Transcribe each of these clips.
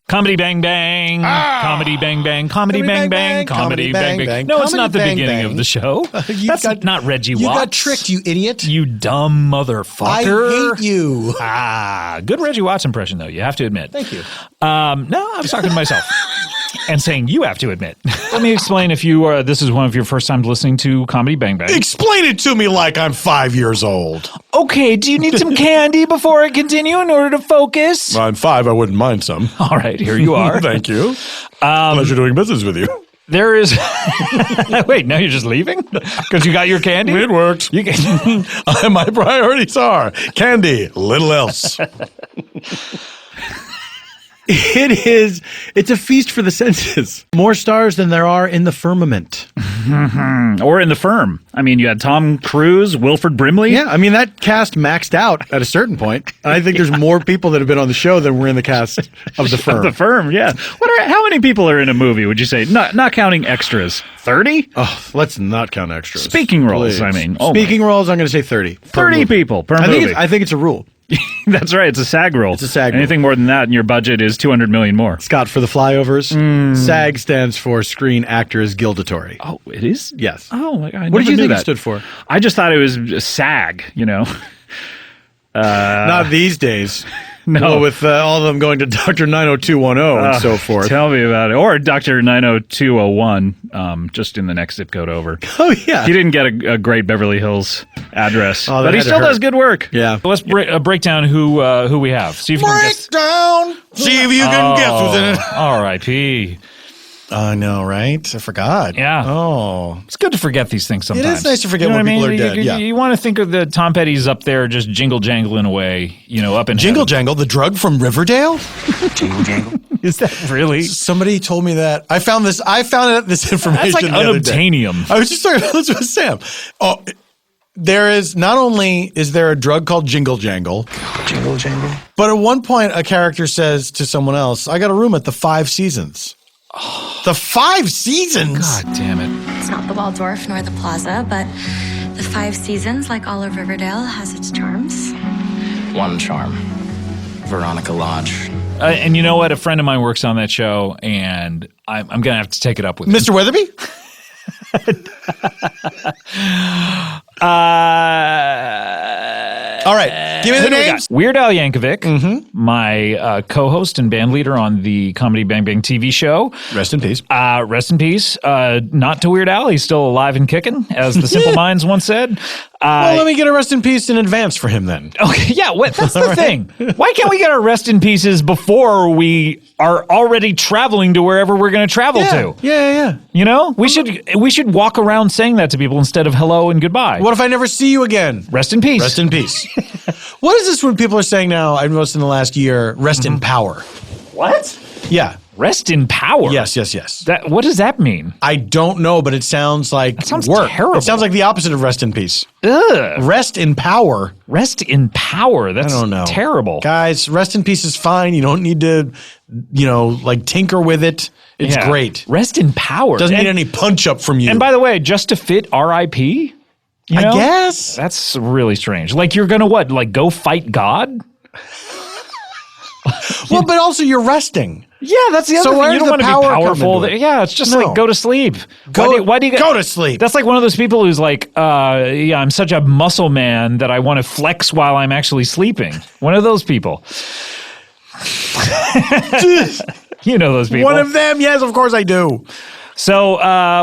Comedy bang bang. Comedy bang bang. Comedy bang bang. Comedy bang bang. No, it's not the beginning of the show. That's not Reggie Watts. You got tricked, you idiot. You dumb motherfucker. I hate you. Good Reggie Watts impression, though, you have to admit. Thank you. No, I was talking to myself. And saying you have to admit. Let me explain if this is one of your first times listening to Comedy Bang Bang. Explain it to me like I'm 5 years old. Okay, do you need some candy before I continue in order to focus? I'm 5, I wouldn't mind some. All right, here you are. Thank you. Pleasure doing business with you. There is... Wait, now you're just leaving? Because you got your candy? It worked. My priorities are candy, little else. It's a feast for the senses. More stars than there are in the firmament. Or in the firm. I mean, you had Tom Cruise, Wilford Brimley. Yeah, I mean, that cast maxed out at a certain point. And I think there's more people that have been on the show than were in the cast of the firm. The firm, yeah. How many people are in a movie, would you say? Not counting extras. 30? Oh, let's not count extras. Speaking roles, please. I mean. Speaking roles, I'm going to say 30. 30 people per movie. I think it's a rule. That's right. It's a SAG rule. It's a SAG rule. Anything more than that, and your budget is $200 million more. Scott, for the flyovers, SAG stands for Screen Actors Guildatory. Oh, it is? Yes. Oh, my God. What did you think it stood for? I just thought it was SAG, you know. Not these days. No. Well, with all of them going to Dr. 90210 and so forth. Tell me about it. Or Dr. 90201, just in the next zip code over. Oh, yeah. He didn't get a great Beverly Hills address, but he still hurt. does good work. Yeah. Let's break down who we have. See if you can guess. Breakdown. See if you can guess who's in it. R.I.P. I know, right? I forgot. Yeah. Oh. It's good to forget these things sometimes. It is nice to forget when people are dead. Yeah. You want to think of the Tom Petty's up there just jingle-jangling away, up in Jingle heaven. Jangle, the drug from Riverdale? Jingle jangle. Is that really? Somebody told me that. I found this information That's like the other day. unobtainium. I was just talking about this with Sam. Oh, there is, not only is there a drug called Jingle Jangle, Jingle jangle. but at one point a character says to someone else, I got a room at the Five Seasons. The Five Seasons? God damn it. It's not the Waldorf nor the Plaza, but the Five Seasons, like all of Riverdale, has its charms. One charm. Veronica Lodge. And you know what? A friend of mine works on that show, and I'm going to have to take it up with him. Mr. Weatherby? All right. Give me the names. Weird Al Yankovic, my co-host and band leader on the Comedy Bang Bang TV show. Rest in peace. Rest in peace. Not to Weird Al. He's still alive and kicking, as the Simple Minds once said. Well, let me get a rest in peace in advance for him then. Okay, yeah, that's the thing. Why can't we get our rest in pieces before we are already traveling to wherever we're going to travel to? Yeah. We should walk around saying that to people instead of hello and goodbye. What if I never see you again? Rest in peace. Rest in peace. What is this when people are saying now, I've noticed in the last year, rest in power? What? Yeah. Rest in power? Yes. What does that mean? I don't know, but it sounds like work. terrible. It sounds like the opposite of rest in peace. Ugh. Rest in power. Rest in power. That's I don't know. terrible. Guys, rest in peace is fine. You don't need to, tinker with it. It's great. Rest in power. Doesn't need any punch up from you. And by the way, just to fit R.I.P., I guess. That's really strange. Like, you're going to what? Like, go fight God? Well, but also you're resting. Yeah, that's the other thing. You don't want to be powerful. It's just like, go to sleep. Why do you go to sleep? That's like one of those people who's like, I'm such a muscle man that I want to flex while I'm actually sleeping. One of those people. You know those people. One of them? Yes, of course I do. So,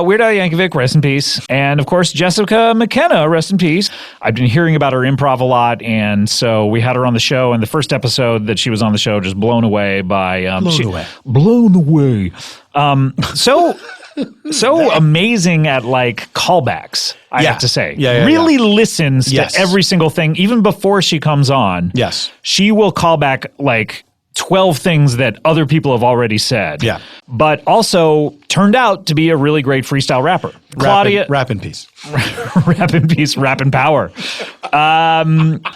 Weird Al Yankovic, rest in peace. And, of course, Jessica McKenna, rest in peace. I've been hearing about her improv a lot, and so we had her on the show, and the first episode that she was on the show, just blown away by... Blown away. So amazing at, like, callbacks, I have to say. Really listens to every single thing, even before she comes on. Yes. She will call back, like... 12 things that other people have already said. Yeah. But also turned out to be a really great freestyle rapper. Claudia. Rap in peace. Rap in peace, rap in power. A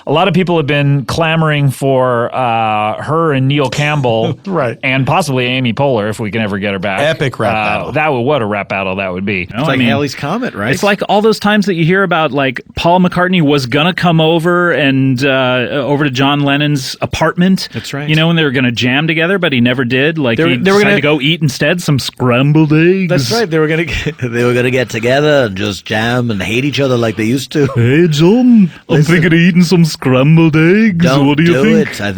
lot of people have been clamoring for her and Neil Campbell. Right. And possibly Amy Poehler, if we can ever get her back. Epic rap battle. What a rap battle that would be. It's like Halley's Comet, right? It's like all those times that you hear about, like, Paul McCartney was going to come over and over to John Lennon's apartment. That's right. When were going to jam together, but he never did. Like, They were he decided gonna- to go eat instead some scrambled eggs. That's right. They were gonna get together and just jam and hate each other like they used to. Hey, John, I'm thinking of eating some scrambled eggs. Don't What do you think? it. I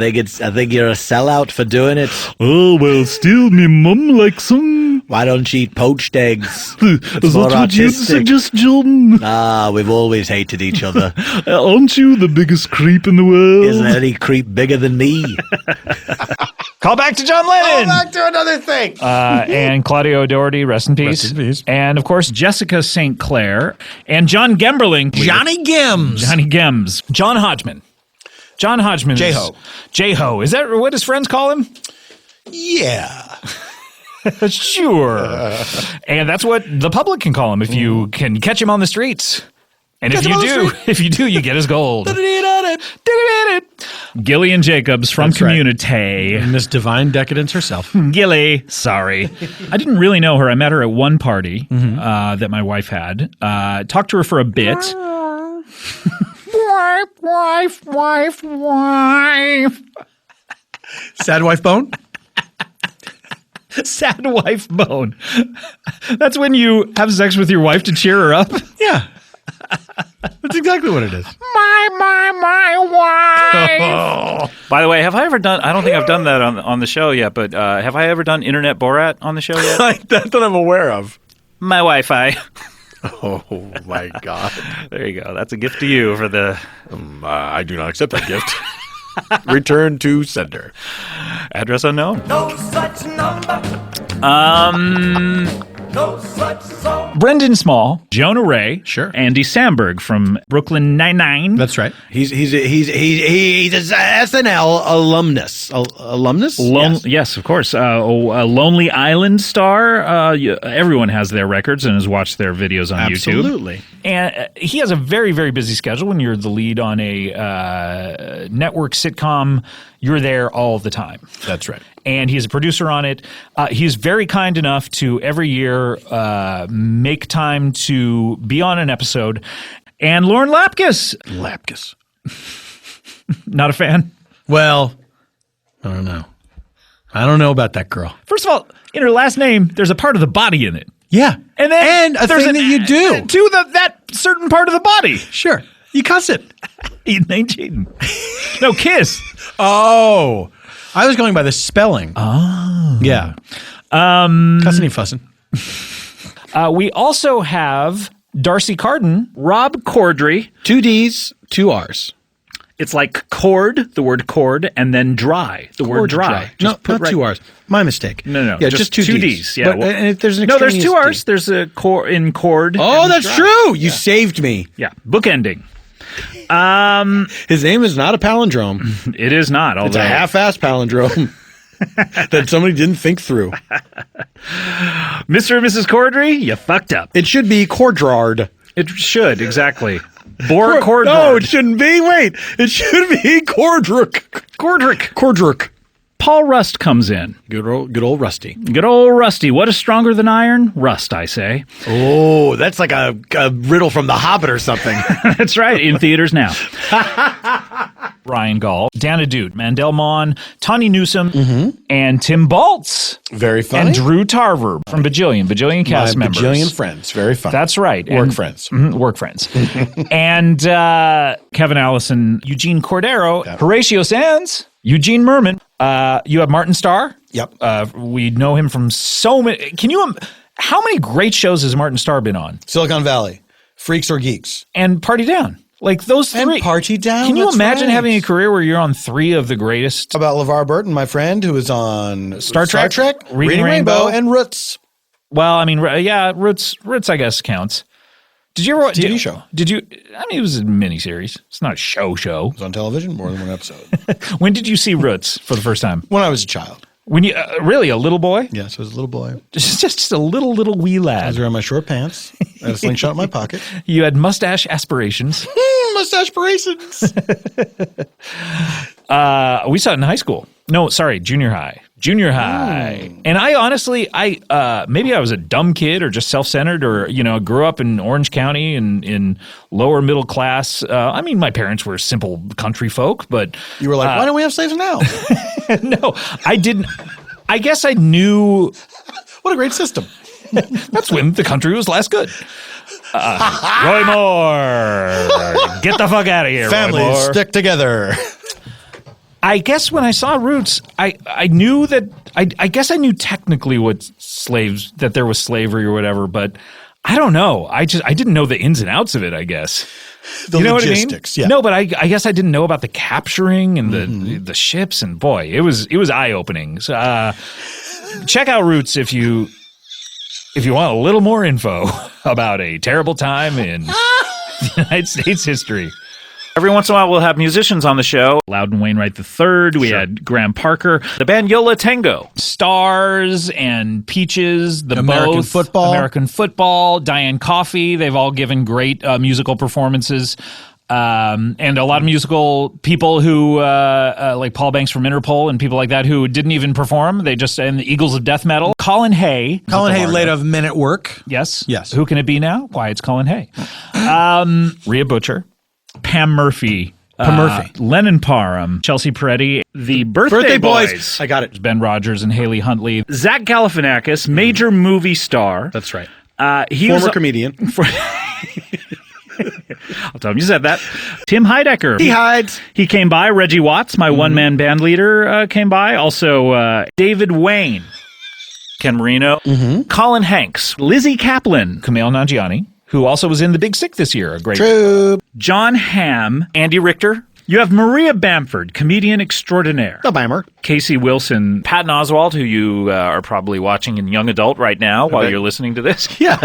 think you're a sellout for doing it. Oh, well, still, me mum likes some. Why don't you eat poached eggs? Is that more what you'd artistic. suggest, John? Ah, we've always hated each other. Aren't you the biggest creep in the world? Isn't any creep bigger than me? Call back to John Lennon. Back to another thing. And Claudio Doherty, rest in peace. Rest in peace. And, of course, Jessica St. Clair and John Gemberling. Johnny Gims. Johnny Gems. John Hodgman. John Hodgman. J-Ho. J-Ho. Is that what his friends call him? Yeah. Sure. And that's what the public can call him if you can catch him on the streets. And Catch him on the if you do, you get his gold. Gillian Jacobs from That's right. Community. Miss Divine Decadence herself. Gilly, sorry. I didn't really know her. I met her at one party that my wife had. Talked to her for a bit. wife. Sad wife bone? Sad wife bone. That's when you have sex with your wife to cheer her up. Yeah. That's exactly what it is. My wife. By the way, have I ever done, I don't think I've done that on the show yet, but have I ever done Internet Borat on the show yet? That's what I'm aware of. My Wi-Fi. Oh, my God. There you go. That's a gift to you for the I do not accept that gift. Return to sender. address unknown. No such number. No such song. Brendan Small, Jonah Ray, Sure. Andy Samberg from Brooklyn Nine-Nine. That's right. He's an SNL alumnus. Alumnus? Yes, of course. A Lonely Island star. Everyone has their records and has watched their videos on YouTube. Absolutely. And he has a very, very busy schedule. When you're the lead on a network sitcom, you're there all the time. That's right. And he's a producer on it. He's very kind enough to every year make time to be on an episode. And Lauren Lapkus. Lapkus. Not a fan? Well, I don't know. I don't know about that girl. First of all, in her last name, there's a part of the body in it. Yeah. And then a there's thing that you do. To that certain part of the body. Sure. You cuss it. Eating ain't cheating. No, kiss. Oh. I was going by the spelling. Oh. Yeah. Cussing and fussing. We also have Darcy Carden, Rob Corddry. 2 D's, 2 R's. It's like cord, the word cord, and then dry, the word dry. No, Just put not 2 R's. My mistake. No. Yeah, just 2 D's. Yeah. But, and if there's an no, there's 2 extraneous R's. D. There's a cord in cord. Oh, and that's dry. true. You saved me. Yeah. Bookending. His name is not a palindrome. It is not. It's Although a half-assed palindrome that somebody didn't think through. Mr. and Mrs. Corddry, you fucked up. It should be Cordrarд. It should, exactly. Bor Corddry. No, it shouldn't be. Wait. It should be Cordrick. Cordrick. Paul Rust comes in. Good old Rusty. Good old Rusty. What is stronger than iron? Rust, I say. Oh, that's like a riddle from The Hobbit or something. That's right. In theaters now. Ryan Gall, Dana Dude, Mandel Mon, Tawny Newsome, and Tim Baltz. Very funny. And Drew Tarver from Bajillion cast My members. bajillion friends. Very funny. That's right. Work friends. Work friends. And Kevin Allison, Eugene Cordero, Horatio Sands, Eugene Merman. You have Martin Starr. Yep. We know him from so many. How many great shows has Martin Starr been on? Silicon Valley. Freaks or Geeks. And Party Down. Like those three. And Party Down. Can you that's imagine right. having a career where you're on 3 of the greatest? How about LeVar Burton, my friend, who was on Star Trek, Reading Rainbow, and Roots. Well, I mean, yeah, Roots, I guess counts. Did you ever TV show? Did you? I mean, it was a miniseries. It's not a show. It was on television, more than one episode. When did you see Roots for the first time? When I was a child. When you really a little boy? Yes, I was a little boy. Just a little wee I lad. was wearing my short pants. I had a slingshot in my pocket. You had mustache aspirations. Mustache aspirations. We saw it in high school. No, sorry, junior high. Junior high. And I honestly, maybe I was a dumb kid or just self-centered or, grew up in Orange County in lower middle class. I mean, my parents were simple country folk, but... You were like, why don't we have slaves now? No, I didn't. I guess I knew... What a great system. That's when the country was last good. Roy Moore, get the fuck out of here, Families Roy Moore. stick together. I guess when I saw Roots, I knew that I guess I knew technically what slaves, that there was slavery or whatever, but I don't know. I didn't know the ins and outs of it, I guess. The you know logistics, what I mean? yeah. No, but I guess I didn't know about the capturing and the ships, and boy, it was eye-opening. So, check out Roots if you want a little more info about a terrible time in United States history. Every once in a while, we'll have musicians on the show. Loudon Wainwright III. We had Graham Parker. The band Yola Tango. Stars and Peaches. The American Football. Diane Coffey. They've all given great musical performances. And a lot of musical people who, like Paul Banks from Interpol and people like that, who didn't even perform. They just, and the Eagles of Death Metal. Colin Hay. Colin Hay laid a Men at Work. Yes. Yes. Who can it be now? Why, it's Colin Hay. Rhea Butcher. Pam Murphy. Lennon Parham. Chelsea Peretti. The Birthday Boys. I got it. Ben Rogers and Haley Huntley. Zach Galifianakis, major movie star. That's right. He Former was comedian. I'll tell him you said that. Tim Heidecker. He hides. He came by. Reggie Watts, my one-man band leader, came by. Also, David Wayne. Ken Marino. Colin Hanks. Lizzie Kaplan. Kumail Nanjiani, who also was in The Big Sick this year. A great. True. John Hamm. Andy Richter. You have Maria Bamford, comedian extraordinaire. The Bammer. Casey Wilson. Patton Oswalt, who you are probably watching in Young Adult right now while you're listening to this. Yeah,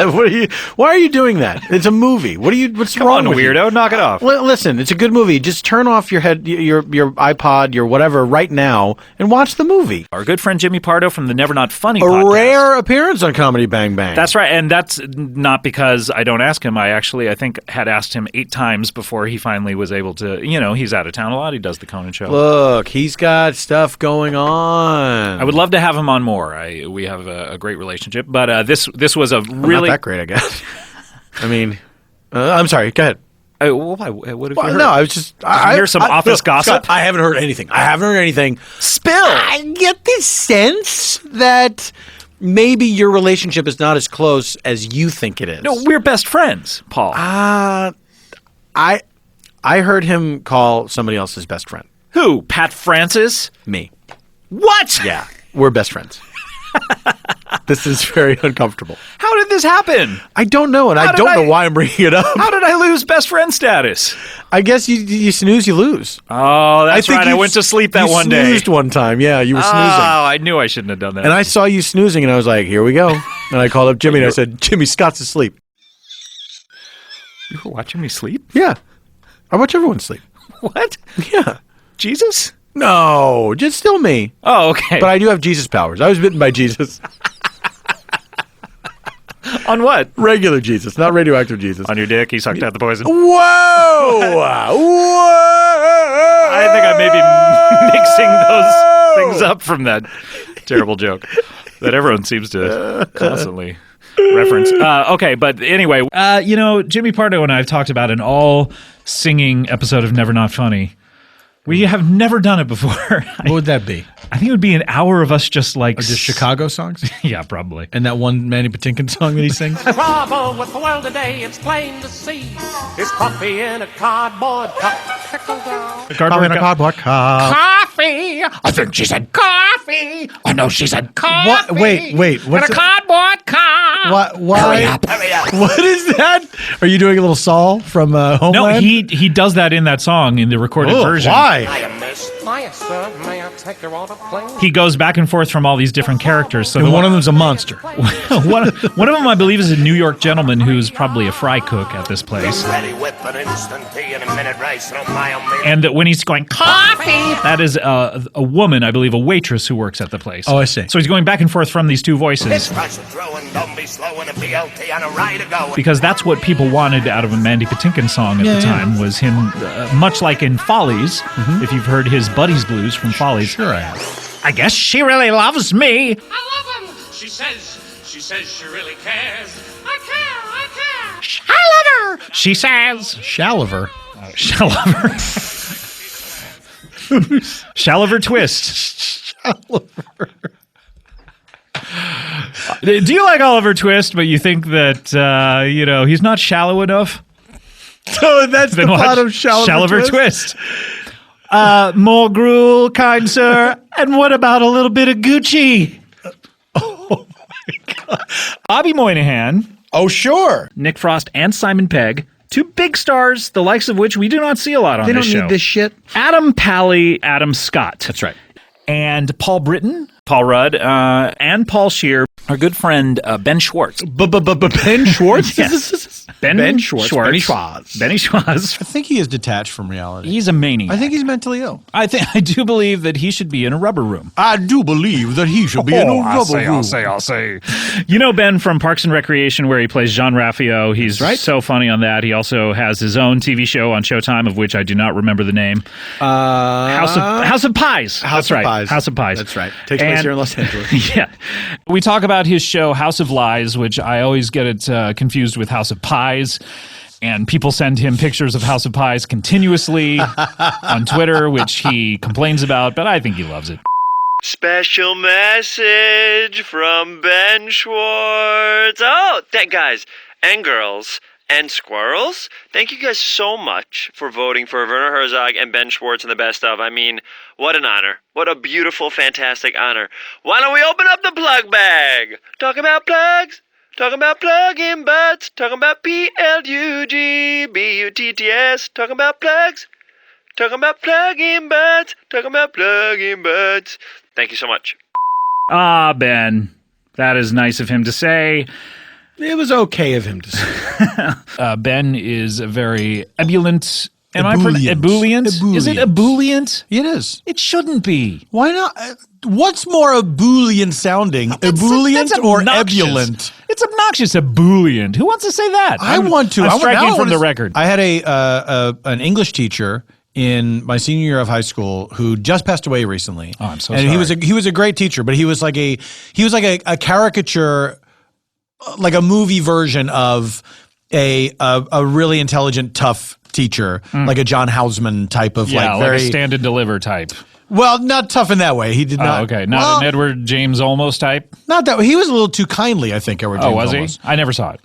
why are you doing that? It's a movie. What's Come wrong on, with you? weirdo, knock it off. Listen, it's a good movie. Just turn off your iPod, your whatever right now and watch the movie. Our good friend Jimmy Pardo from the Never Not Funny A podcast. rare appearance on Comedy Bang Bang. That's right, and that's not because I don't ask him. I think had asked him 8 times before he finally was able to, he's out of town a lot. He does the Conan show. Look, he's got stuff going on. I would love to have him on more. We have a great relationship, but this was a really... Not that great, I guess. I mean, I'm sorry, go ahead. What have you heard? No, I was just... I hear some office gossip? Scott, I haven't heard anything. Spill! I get this sense that maybe your relationship is not as close as you think it is. No, we're best friends, Paul. I heard him call somebody else his best friend. Who? Pat Francis? Me. What? Yeah, we're best friends. This is very uncomfortable. How did this happen? I don't know, and I don't know why I'm bringing it up. How did I lose best friend status? I guess you snooze, you lose. Oh, that's right. I went to sleep that one day. You snoozed one time. Yeah, you were snoozing. Oh, I knew I shouldn't have done that. And I saw you snoozing, and I was like, here we go. And I called up Jimmy, and I said, Jimmy, Scott's asleep. You were watching me sleep? Yeah. I watch everyone sleep. What? Yeah. Jesus? No, just still me. Oh, okay. But I do have Jesus powers. I was bitten by Jesus. On what? Regular Jesus, not radioactive Jesus. On your dick, he sucked out the poison. Whoa! Whoa! I think I may be mixing those things up from that terrible joke that everyone seems to constantly reference. Okay, but anyway, Jimmy Pardo and I have talked about an all-singing episode of Never Not Funny. We have never done it before. What would that be? I think it would be an hour of us just like... Or just Chicago songs? Yeah, probably. And that one Manny Patinkin song that he sings? The trouble with the world today, it's plain to see. It's coffee in a cardboard cup. Trickle down. Cardboard cup. Coffee! I think she said coffee! I know she said coffee! What? Wait. What's in a cardboard cup! What? Why? Hurry up. What is that? Are you doing a little Saul from Homeland? No, he does that in that song in the recorded version. Why? I am Miss Maya, sir. May I take you on a plane? He goes back and forth from all these different characters. So And one of them's a monster. one of them, I believe, is a New York gentleman who's probably a fry cook at this place. Ready whip an instant tea and a minute rice and a mile meal. And that when he's going, coffee, that is a woman, I believe, a waitress who works at the place. Oh, I see. So he's going back and forth from these two voices. This rush of throwing, don't be slow and a BLT and a ride to go. Because that's what people wanted out of a Mandy Patinkin song at the time, was him, much like in Follies, if you've heard his Buddies Blues from Follies. Sure I have. I guess she really loves me. I love him. She says she really cares. I care. I love her. She says. Shalliver. Shalliver. Shalliver twist. Do you like Oliver Twist, but you think that, he's not shallow enough? So that's the plot of Shalliver Twist. More gruel, kind sir. And what about a little bit of Gucci? Oh, my God. Bobby Moynihan. Oh, sure. Nick Frost and Simon Pegg. Two big stars, the likes of which we do not see a lot on this show. They don't need this shit. Adam Pally, Adam Scott. That's right. And Paul Britton, Paul Rudd, and Paul Scheer. Our good friend Ben Schwartz. Ben Schwartz? Yes. Ben Schwartz. Benny Schwartz. I think he is detached from reality. He's a maniac. I think he's mentally ill. I do believe that he should be in a rubber room. I do believe that he should be in a rubber room. I'll say. You know Ben from Parks and Recreation, where he plays Jean Ralphio. He's so funny on that. He also has his own TV show on Showtime, of which I do not remember the name. House of Pies. House of Pies. House of Pies. That's right. Takes place here in Los Angeles. Yeah. We talk about his show House of Lies, which I always get it confused with House of Pies. And people send him pictures of House of Pies continuously on Twitter, which he complains about, but I think he loves it. Special message from Ben Schwartz. Oh, guys and girls and squirrels, thank you guys so much for voting for Werner Herzog and Ben Schwartz in the best of. I mean, what an honor. What a beautiful, fantastic honor. Why don't we open up the plug bag? Talking about plugs. Talking about plug-in butts. Talking about PLUGBUTTS. Talking about plugs. Talking about plug-in butts. Talking about plug-in butts. Thank you so much. Ben, that is nice of him to say. It was okay of him to say. Ben is a very ebullient. Ebullient. Ebullient? Is it ebullient? It is. It shouldn't be. Why not? What's more ebullient sounding? Ebullient That's or obnoxious. ebullient? It's obnoxious. Ebullient. Who wants to say that? I want to. I'm striking from the record. I had an English teacher in my senior year of high school who just passed away recently. Oh, I'm so sorry. sorry. He was a great teacher, but he was like a caricature, like a movie version of a really intelligent, tough teacher, like a John Houseman type of like very a stand and deliver type. Well, not tough in that way. He did not. Oh, okay. Not an Edward James Olmos type? Not that way. He was a little too kindly, I think, Edward James was Olmos. he? I never saw it.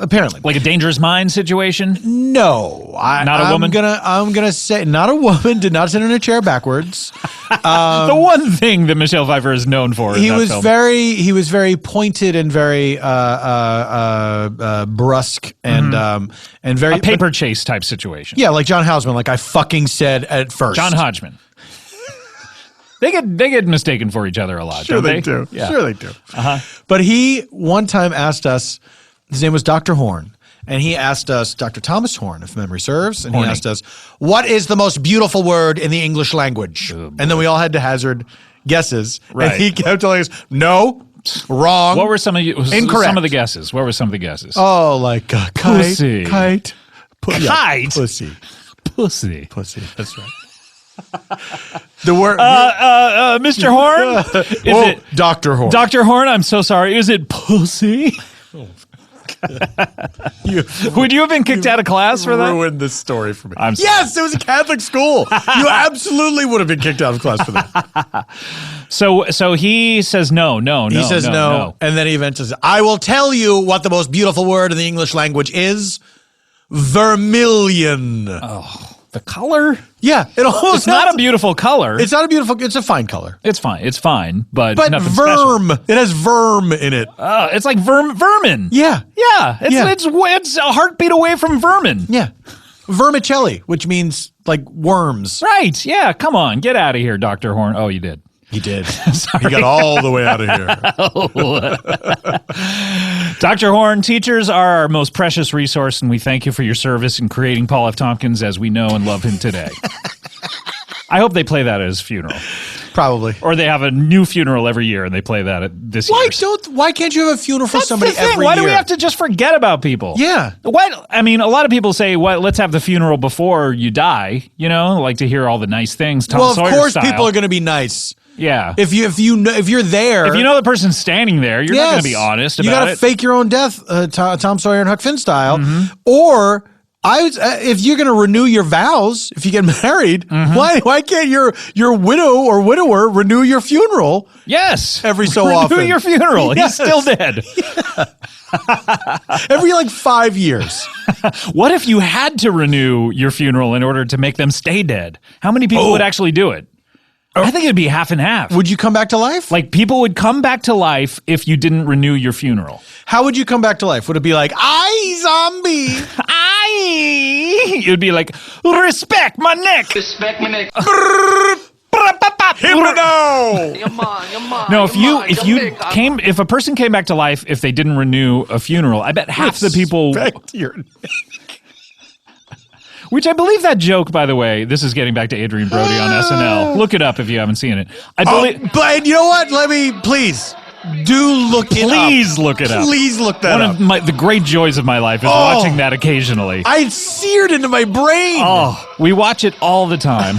Apparently. Like a Dangerous Mind situation? No. Not a woman? I'm gonna say not a woman, did not sit in a chair backwards. The one thing that Michelle Pfeiffer is known for in that film. He was very pointed and very brusque and very a paper chase type situation. Yeah, like John Houseman, like I fucking said at first. John Hodgman. They get mistaken for each other a lot. Sure don't they do. Yeah. Sure they do. But he one time asked us, his name was Dr. Horn, and he asked us, Dr. Thomas Horn, if memory serves, and he asked us, what is the most beautiful word in the English language? And then we all had to hazard guesses. Right. And he kept telling us, no, wrong. What were some of Incorrect. Some of the guesses? What were some of the guesses? Oh, like kite, Pussy. kite. Kite? Pussy. Pussy. Pussy. That's right. The word, Mr. Horn? Is it Dr. Horn? Dr. Horn? I'm so sorry. Is it pussy? Would you have been kicked out of class for that? Ruined this story for me. I'm sorry. Yes, it was a Catholic school. You absolutely would have been kicked out of class for that. So he says no. He says no, and then he eventually says, I will tell you what the most beautiful word in the English language is. Vermilion. Oh. The color? Yeah, it's not a beautiful color. It's not a beautiful. It's a fine color. It's fine, but nothing verm. special. It has verm in it. It's like vermin. Yeah, It's a heartbeat away from vermin. Yeah, vermicelli, which means like worms. Right? Yeah. Come on, get out of here, Dr. Horn. Oh, you did. He did. He got all the way out of here. Dr. Horn, teachers are our most precious resource, and we thank you for your service in creating Paul F. Tompkins as we know and love him today. I hope they play that at his funeral. Probably. Or they have a new funeral every year, and they play that at this year. Why can't you have a funeral for somebody every year? Why do we have to just forget about people? Yeah. I mean, a lot of people say, well, let's have the funeral before you die, like to hear all the nice things, Tom Sawyer of course style. people are going to be nice. Yeah. If you're there, If you know the person's standing there, you're not going to be honest about you gotta it. fake your own death, Tom Sawyer and Huck Finn style. Mm-hmm. Or if you're gonna renew your vows, if you get married, Mm-hmm. why can't your widow or widower renew your funeral? Yes. Every so Renew often. your funeral. Yes. He's still dead. Every 5 years. What if you had to renew your funeral in order to make them stay dead? How many people would actually do it? I think it'd be half and half. Would you come back to life? People would come back to life if you didn't renew your funeral. How would you come back to life? Would it be like, "I zombie"? You'd be like, respect my neck. Respect my neck. No, if a person came back to life if they didn't renew a funeral, I bet half the people. Respect your neck. Which I believe that joke, by the way, this is getting back to Adrian Brody on SNL. Look it up if you haven't seen it. I believe. But you know what? Let me please look it up. Please look it up. Please look that up. One of the great joys of my life is watching that occasionally. It's seared into my brain. Oh, we watch it all the time.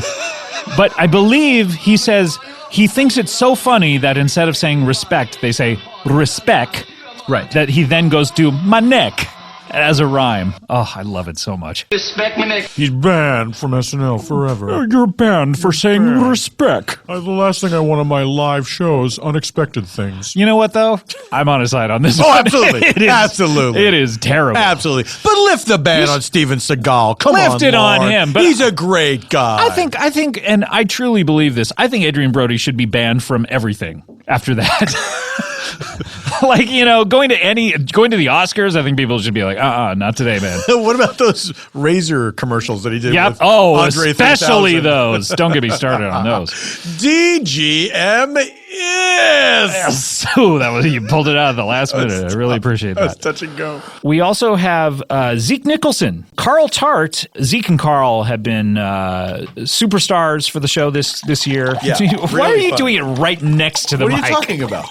But I believe he says he thinks it's so funny that instead of saying respect, they say respect. Right. That he then goes to my neck as a rhyme. Oh, I love it so much. Respect my neck. He's banned from SNL forever. You're banned for saying respect. The last thing I want on my live shows, unexpected things. You know what, though? I'm on his side on this Oh, one. absolutely. It is, Absolutely. It is terrible. Absolutely. But lift the ban on Steven Seagal. Come on, Lift it on Lord. him, but- He's a great guy. I think, and I truly believe this, I think Adrian Brody should be banned from everything after that. Going to the Oscars, I think people should be like, not today, man. What about those razor commercials that he did? Yep. With Oh, Andre especially 3000? those. Don't get me started on those. DGM is. Yes. Oh, you pulled it out at the last minute. I really appreciate that. That's touch and go. We also have Zeke Nicholson, Carl Tart. Zeke and Carl have been superstars for the show this year. Yeah, Why really are you fun. doing it right next to the What mic? are you talking about?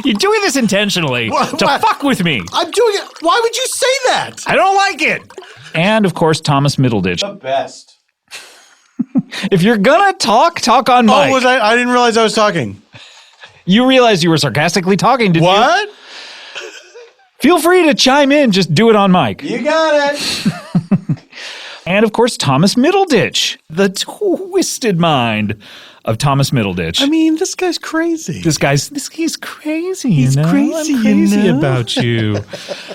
You're doing this intentionally to fuck with me. I'm doing it. Why would you say that? I don't like it. And of course, Thomas Middleditch. The best. If you're gonna talk on mic. Oh, was I didn't realize I was talking. You realize you were sarcastically talking, didn't you? What? Feel free to chime in. Just do it on mic. You got it. And of course, Thomas Middleditch, the twisted mind of Thomas Middleditch. I mean, this guy's crazy. He's crazy. He's crazy, I'm crazy you know? about you.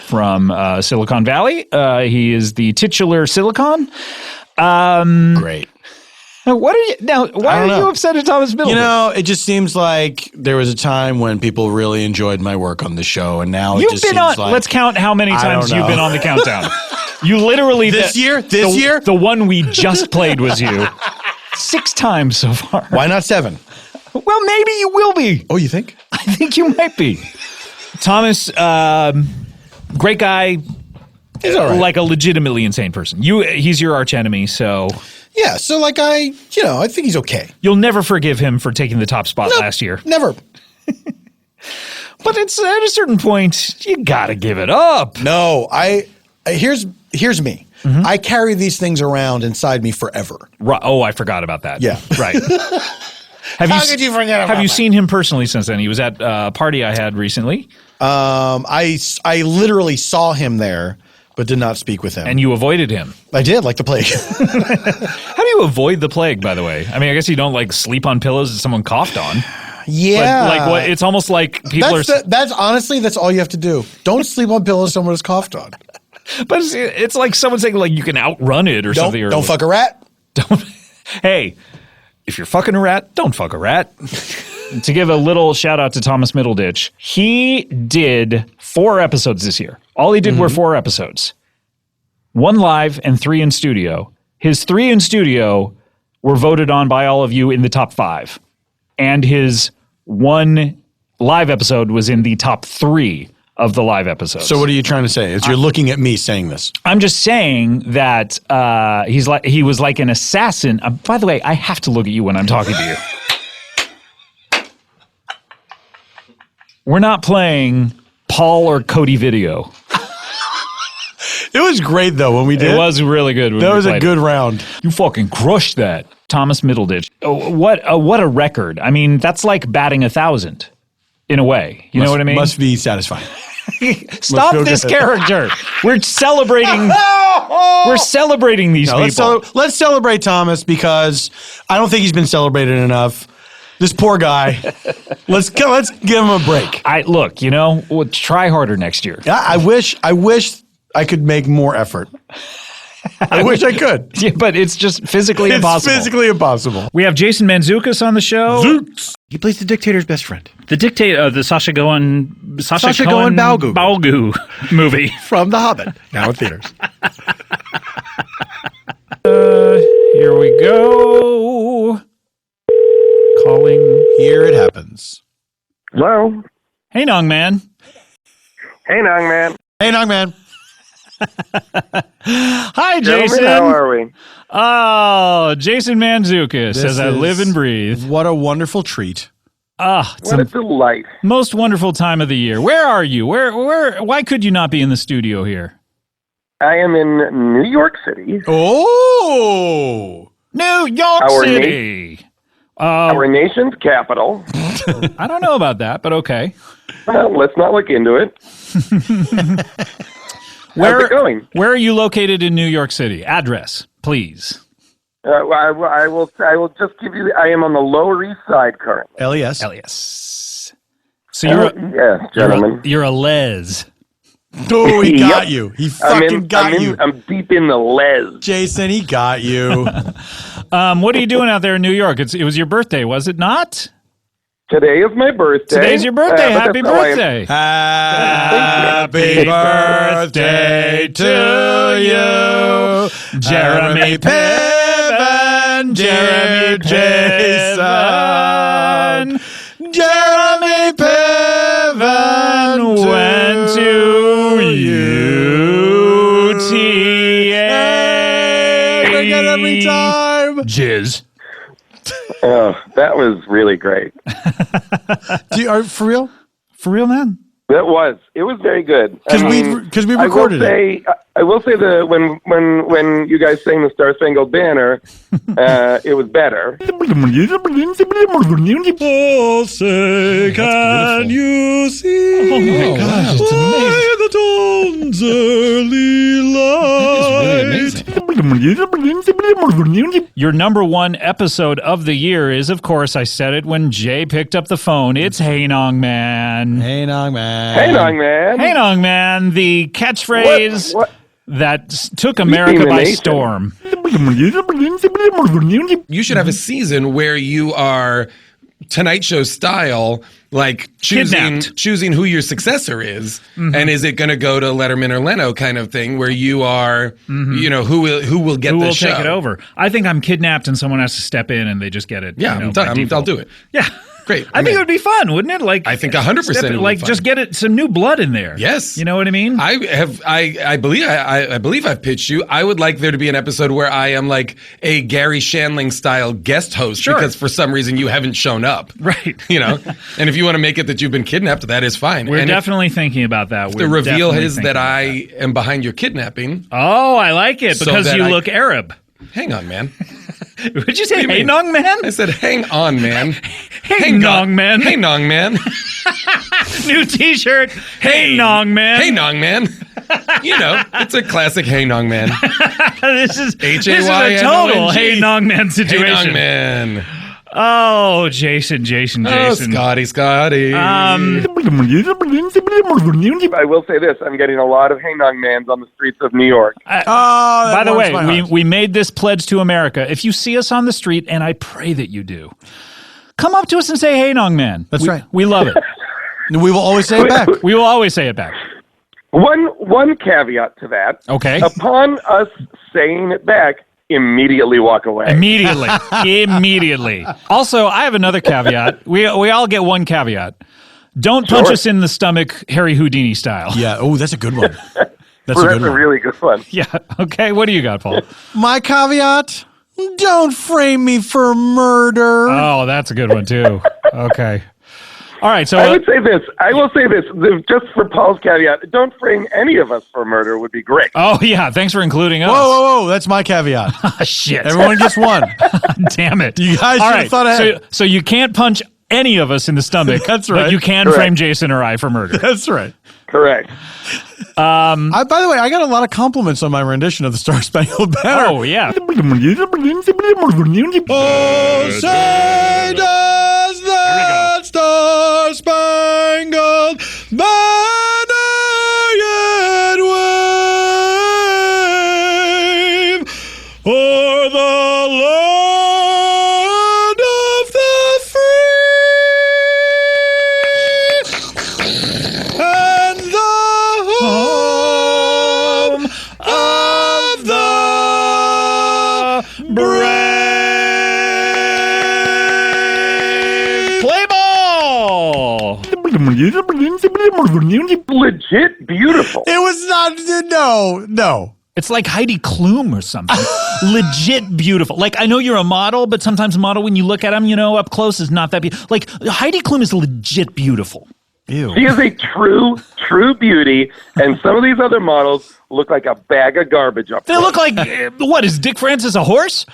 From Silicon Valley. He is the titular Silicon. Great. What are you now? Why are you upset at Thomas Middleditch? You know, it just seems like there was a time when people really enjoyed my work on the show, and now it You've just been seems on. like Let's count how many I times don't you've know. been on the countdown. You literally This year? This year? The one we just played was you. 6 times so far. Why not 7? Well, maybe you will be. Oh, you think? I think you might be. Thomas, great guy. He's all right. Like a legitimately insane person. He's your arch enemy, so Yeah, so I think he's okay. you'll never forgive him for taking the top spot last year. Never. But it's at a certain point, you gotta give it up. No, here's me. Mm-hmm. I carry these things around inside me forever. Oh, I forgot about that. Yeah. Right. How could you forget about Have you that? seen him personally since then? He was at a party I had recently. I literally saw him there, but did not speak with him. And you avoided him. I did, like the plague. How do you avoid the plague, by the way? I mean, I guess you don't sleep on pillows that someone coughed on. Yeah. But what? It's almost like people that's honestly, that's all you have to do. Don't sleep on pillows someone has coughed on. But it's like someone saying you can outrun it or something. Don't fuck a rat. Hey, if you're fucking a rat, don't fuck a rat. To give a little shout out to Thomas Middleditch, he did 4 episodes this year. All he did were 4 episodes. 1 live and 3 in studio. His 3 in studio were voted on by all of you in the top 5. And his 1 live episode was in the top 3 of the live episodes. So what are you trying to say? Is you're looking at me saying this? I'm just saying that he was like an assassin. By the way, I have to look at you when I'm talking to you. We're not playing Paul or Cody video. It was great though when we did. It was really good. That was a good round. You fucking crushed that. Thomas Middleditch. What a record. I mean, that's like batting 1,000 in a way. You know what I mean? Must be satisfying. Stop this character. We're celebrating. We're celebrating these people. Let's celebrate Thomas because I don't think he's been celebrated enough. This poor guy. Let's give him a break. Look, we'll try harder next year. I wish I could make more effort. I wish I could. Yeah, but it's just physically impossible. It's physically impossible. We have Jason Mantzoukas on the show. He plays the dictator's best friend. The dictator, the Sacha Cohen Balgu movie from The Hobbit, now in theaters. Here we go. Calling. Here it happens. Hello. Hey, Nong Man. Hey, Nong Man. Hey, Nong Man. Hi, Jason. Gentlemen, how are we? Oh, Jason Mantzoukas says I live and breathe. What a wonderful treat. What a delight. Most wonderful time of the year. Where are you? Why could you not be in the studio here? I am in New York City. Oh! New York City. Our nation's capital. I don't know about that, but okay. Well, let's not look into it. How's it going? Where are you located in New York City? Address, please. I will just give you. I am on the Lower East Side currently. LES. So you're yes, gentlemen. You're a les. Oh, he got you. He fucking got you. I'm deep in the les. Jason, he got you. What are you doing out there in New York? It was your birthday, was it not? Today is my birthday. Today's your birthday. Happy birthday. Happy birthday to you, Jeremy Piven, Jeremy Jason. Jeremy Piven went to UTA. I get every time. Jizz. Oh, that was really great. For real? For real, man? It was very good. Because we recorded it. I will say that when you guys sang the Star Spangled Banner, it was better. Oh, say, can you see? Oh my gosh, it's amazing. The dawn's early light. Your number one episode of the year is, of course, I said it when Jay picked up the phone. It's Hey Nong Man. Hey Nong Man. Hey Nong Man. Hey Nong Man, the catchphrase that took America by storm. You should have a season where you are Tonight Show style, like choosing who your successor is, and is it going to go to Letterman or Leno kind of thing, where you are, who will get the show? Take it over? I think I'm kidnapped and someone has to step in and they just get it. Yeah, I'll do it. Yeah. Great. I think it would be fun, wouldn't it? Like, I think 100%. Like, just get some new blood in there. Yes. You know what I mean? I believe I've pitched you. I would like there to be an episode where I am like a Gary Shandling style guest host because for some reason you haven't shown up. Right. And if you want to make it that you've been kidnapped, that is fine. We're definitely thinking about that. The reveal is that I am behind your kidnapping. Oh, I like it because you look Arab. Hang on, man. Would you say hey Nong Man? I said hang on, man. Hey Nong Man. Hey Nong Man. New t-shirt. Hey Nong Man. Hey Nong Man. It's a classic Hey Nong Man. This is H-A-Y-N-O-N-G. a total Hey Nong Man situation. Hey Nong Man. Oh, Jason. Oh, Scotty. I will say this. I'm getting a lot of Hey Nong Mans on the streets of New York. By the way, we made this pledge to America. If you see us on the street, and I pray that you do, come up to us and say, Hey Nong Man. That's right. We love it. We will always say it back. We will always say it back. One caveat to that. Okay. Upon us saying it back, immediately walk away. Immediately. Also, I have another caveat. We all get one caveat. Don't punch us in the stomach Harry Houdini style. Yeah. Oh, that's a good one. That's a really good one. Yeah. Okay. What do you got, Paul? My caveat: don't frame me for murder. Oh, that's a good one too. Okay. All right, so I would say this. I will say this, just for Paul's caveat. Don't frame any of us for murder would be great. Oh yeah, thanks for including us. Whoa! That's my caveat. Shit. Everyone gets one. Damn it. You guys should have thought ahead. So you can't punch any of us in the stomach. That's right. But you can Correct. frame Jason or I for murder. That's right. Correct. By the way, I got a lot of compliments on my rendition of the Star Spangled Banner. Oh yeah. Oh, say does that Star Spangled Banner yet wave o'er the land of the free and the home of the brave. Play ball. Legit beautiful. It was not. No. It's like Heidi Klum or something. Legit beautiful. Like, I know you're a model, but sometimes a model, when you look at them, up close, is not that beautiful. Like, Heidi Klum is legit beautiful. Ew. She is a true beauty, and some of these other models look like a bag of garbage up They there. look like, what, is Dick Francis a horse?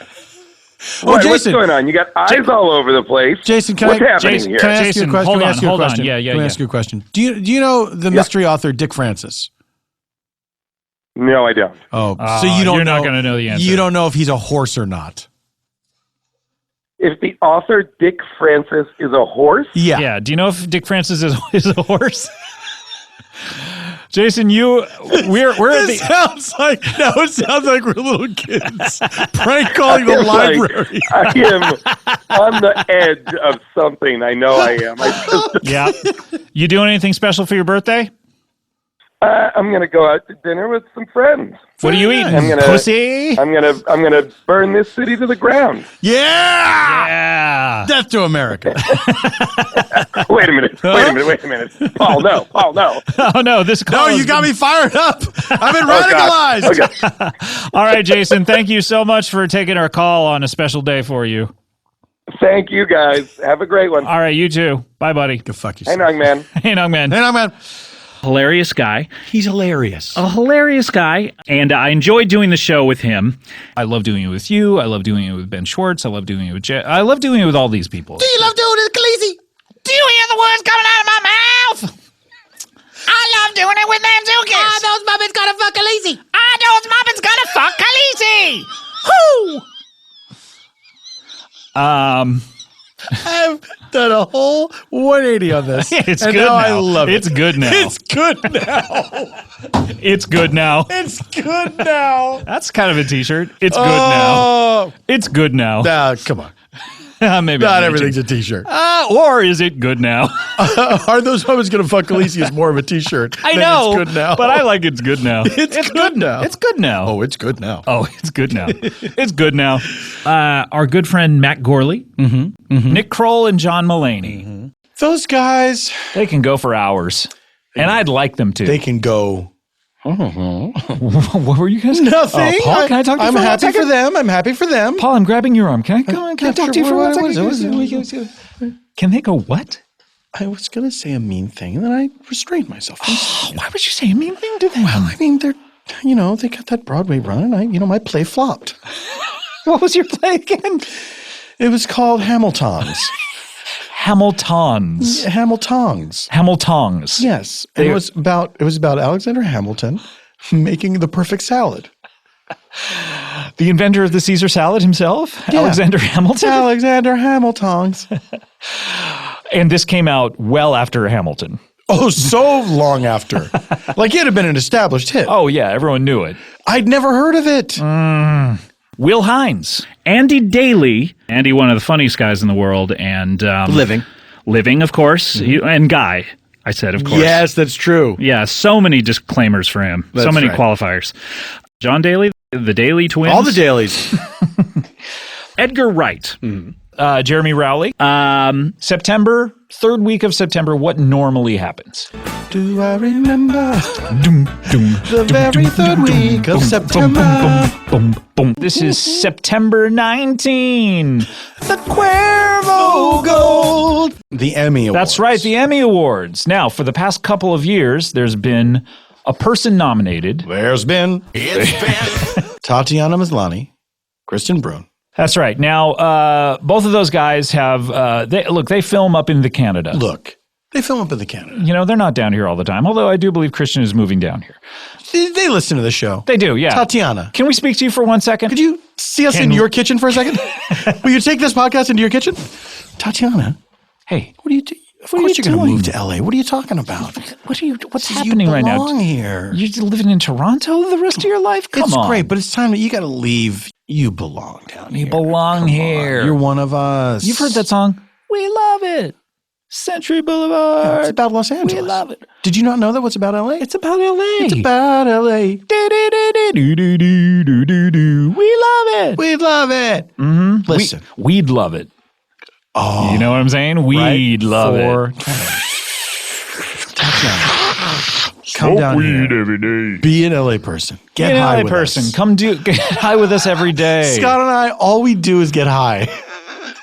What's Jason. going on? You got eyes all over the place. Jason, What's happening here? Can I ask you a Jason, question? hold Can I on, ask you a hold on. question? Yeah, Can I ask you a question? Do you know the mystery author Dick Francis? No, I don't. Oh, so you don't you're know. not going to know the answer. You don't know if he's a horse or not. If the author Dick Francis is a horse, Yeah. Yeah. Do you know if Dick Francis is a horse? Jason, we're at It sounds like we're little kids prank calling the library. I am on the edge of something. I know I am. Yeah. You doing anything special for your birthday? I'm gonna go out to dinner with some friends. What are you eating? Pussy? I'm gonna burn this city to the ground. Yeah. Death to America. Wait a minute. Paul, no. Oh no, this call No, you got me fired up. I've been radicalized. Okay. All right, Jason, thank you so much for taking our call on a special day for you. Thank you, guys. Have a great one. All right, you too. Bye, buddy. Go fuck Hey, yourself. young man. Hey, young man. Hilarious guy. He's hilarious. A hilarious guy. And I enjoy doing the show with him. I love doing it with you. I love doing it with Ben Schwartz. I love doing it with I love doing it with all these people. Do you love doing it, Khaleesi? Do you hear the words coming out of my mouth? I love doing it with Mantzoukas. Those Muppets gonna fuck Khaleesi. Those Muppets gonna fuck Khaleesi. Whoo! I've done a whole 180 on this. It's and good now. now. I love it. It's good now. It's good now. It's good now. It's good now. That's kind of a t-shirt. It's good now. It's good now. Come on. Maybe Not everything's a t-shirt. Or is it good now? Are those Muppets going to fuck Khaleesi is more of a t-shirt. I than know, It's good now. but I like it's good now. It's good now. It's good now. Oh, it's good now. Oh, it's good now. It's good now. Our good friend Matt Gorley, Nick Kroll, and John Mulaney. Those guys, they can go for hours, and I'd like them to. They can go. What were you guys? Nothing. Paul, can I talk to you I'm for happy 1 second? for them. I'm happy for them. Paul, I'm grabbing your arm. Can I talk to you for 1 second? Can they go what? I was going to say a mean thing, and then I restrained myself. Why would you say a mean thing to them? Well, I mean, they got that Broadway run, and my play flopped. What was your play again? It was called Hamiltons. Hamiltons. Hamiltons. Hamiltons. Yes. And it was about Alexander Hamilton making the perfect salad. The inventor of the Caesar salad himself, Yeah. Alexander Hamilton. Alexander Hamiltons. And this came out well after Hamilton. Oh, so long after. Like it had been an established hit. Oh, yeah. Everyone knew it. I'd never heard of it. Will Hines. Andy Daly. Andy, one of the funniest guys in the world. And Living, of course. And Guy, I said, of course. Yes, that's true. Yeah, so many disclaimers for him. That's so many right. qualifiers. John Daly, the Daly twins. All the Dalys. Edgar Wright. Jeremy Rowley. September, third week of September, what normally happens? Do I remember the very third week of September? This is September 19. The Cuervo Gold. The Emmy Awards. That's right, the Emmy Awards. Now, for the past couple of years, there's been a person nominated. It's been Tatiana Maslany, Kristen Brun. That's right. Now, both of those guys have, they film up in the Canada. They film up in the Canada. You know, they're not down here all the time, although I do believe Christian is moving down here. They listen to the show. They do, yeah. Tatiana. Can we speak to you for 1 second? Could you see us in your kitchen for a second? Will you take this podcast into your kitchen? Tatiana. Hey. What are you doing? Of course you're going to move to LA. What are you talking about? What's happening right now? You belong here. You're living in Toronto the rest of your life? Come on. It's great, but it's time that you got to leave. You belong down here. You belong here. You're one of us. You've heard that song? We love it. Century Boulevard. Yeah, it's about Los Angeles. We love it. Did you not know that? What's about LA? It's about LA. It's about LA. We love it. We love it. Mm-hmm. Listen. We'd love it. Oh. You know what I'm saying? We'd love it. Come down weed here. every day. Be an LA person. Get Be an high LA with person. us. Come get high with us every day. Scott and I, all we do is get high.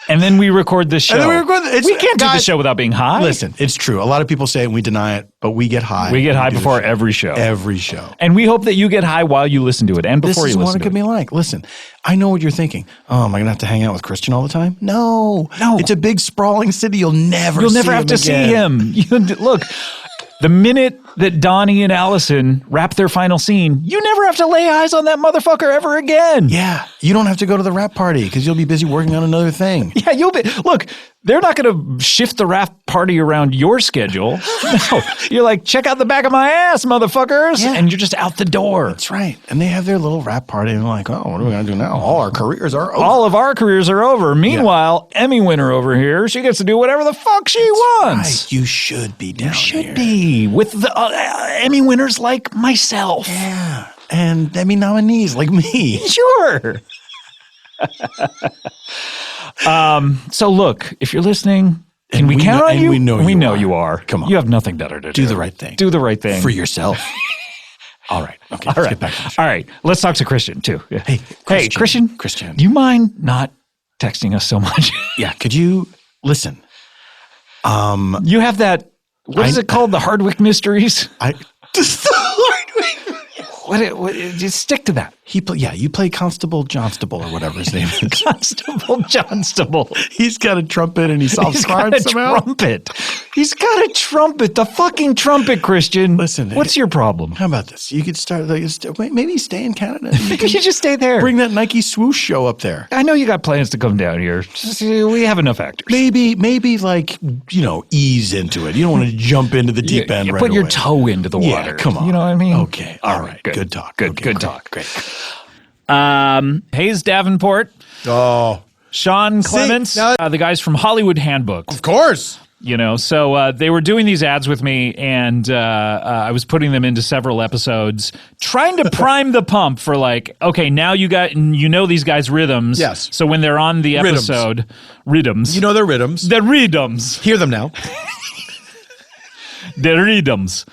And then we record this show. And then we record we can't do the show without being high. Listen, it's true. A lot of people say it and we deny it, but we get high. We get high before every show. Every show. And we hope that you get high while you listen to it and before you listen to it. This is what it could be like. Listen, I know what you're thinking. Oh, am I going to have to hang out with Christian all the time? No. It's a big sprawling city. You'll never have to see him. Look, the minute that Donnie and Allison wrap their final scene, you never have to lay eyes on that motherfucker ever again. Yeah. You don't have to go to the rap party because you'll be busy working on another thing. Yeah, you'll be. Look, they're not going to shift the rap party around your schedule. No. You're like, check out the back of my ass, motherfuckers. Yeah. And you're just out the door. That's right. And they have their little rap party and they're like, oh, what are we going to do now? All our careers are over. All of our careers are over. Meanwhile, Emmy winner over here, she gets to do whatever the fuck she wants. Right. You should be down here. You should be. With the Emmy winners like myself. Yeah. And Emmy nominees like me. Sure. So look, if you're listening, can we count on you? We know you are. Come on. You have nothing better to do. Do the right thing. Do the right thing. For yourself. All right. Okay. Let's get back to the show. All right. Let's talk to Christian too. Hey, Christian. Do you mind not texting us so much? Yeah. Could you listen? You have that. What is it called? The Hardwick Mysteries. Just stick to that. You play Constable Johnstable or whatever his name is. Constable Johnstable. He's got a trumpet and he solves crimes somehow. He's got a trumpet. The fucking trumpet, Christian. Listen. What's your problem? How about this? You could start, maybe stay in Canada. You just stay there. Bring that Nike swoosh show up there. I know you got plans to come down here. We have enough actors. Maybe ease into it. You don't want to jump into the deep end right away. Put your toe into the water. Yeah, come on. You know what I mean? Okay. All right. Good talk. Good talk. Great. Hayes Davenport. Oh. Sean Clements. The guys from Hollywood Handbook. Of course. You know, so they were doing these ads with me, and I was putting them into several episodes, trying to prime the pump for okay, now you know these guys' rhythms. Yes. So when they're on the episode, rhythms. You know their rhythms. The rhythms. Hear them now. The rhythms.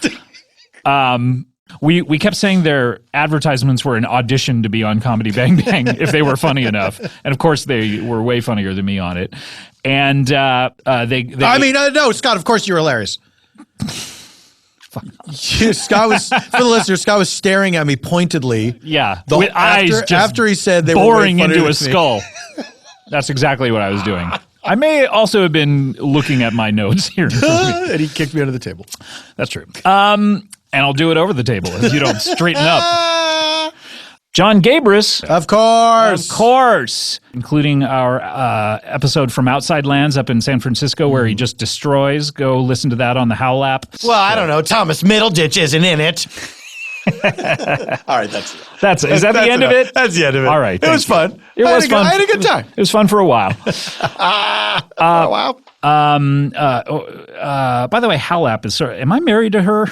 We kept saying their advertisements were an audition to be on Comedy Bang Bang if they were funny enough, and of course they were way funnier than me on it. And no, Scott. Of course you're hilarious. Scott was, for the listeners, Scott was staring at me pointedly. Yeah, with eyes just after he said they boring were into a skull. That's exactly what I was doing. I may also have been looking at my notes here. And he kicked me under the table. That's true. And I'll do it over the table if you don't straighten up. John Gabris. Of course. Including our episode from Outside Lands up in San Francisco where he just destroys. Go listen to that on the Howl app. Well, I don't know. Thomas Middleditch isn't in it. All right, is that the end of it? That's the end of it. All right. It was fun. It was fun. I had a good time. It was fun for a while. Wow. By the way, Howl app is am I married to her?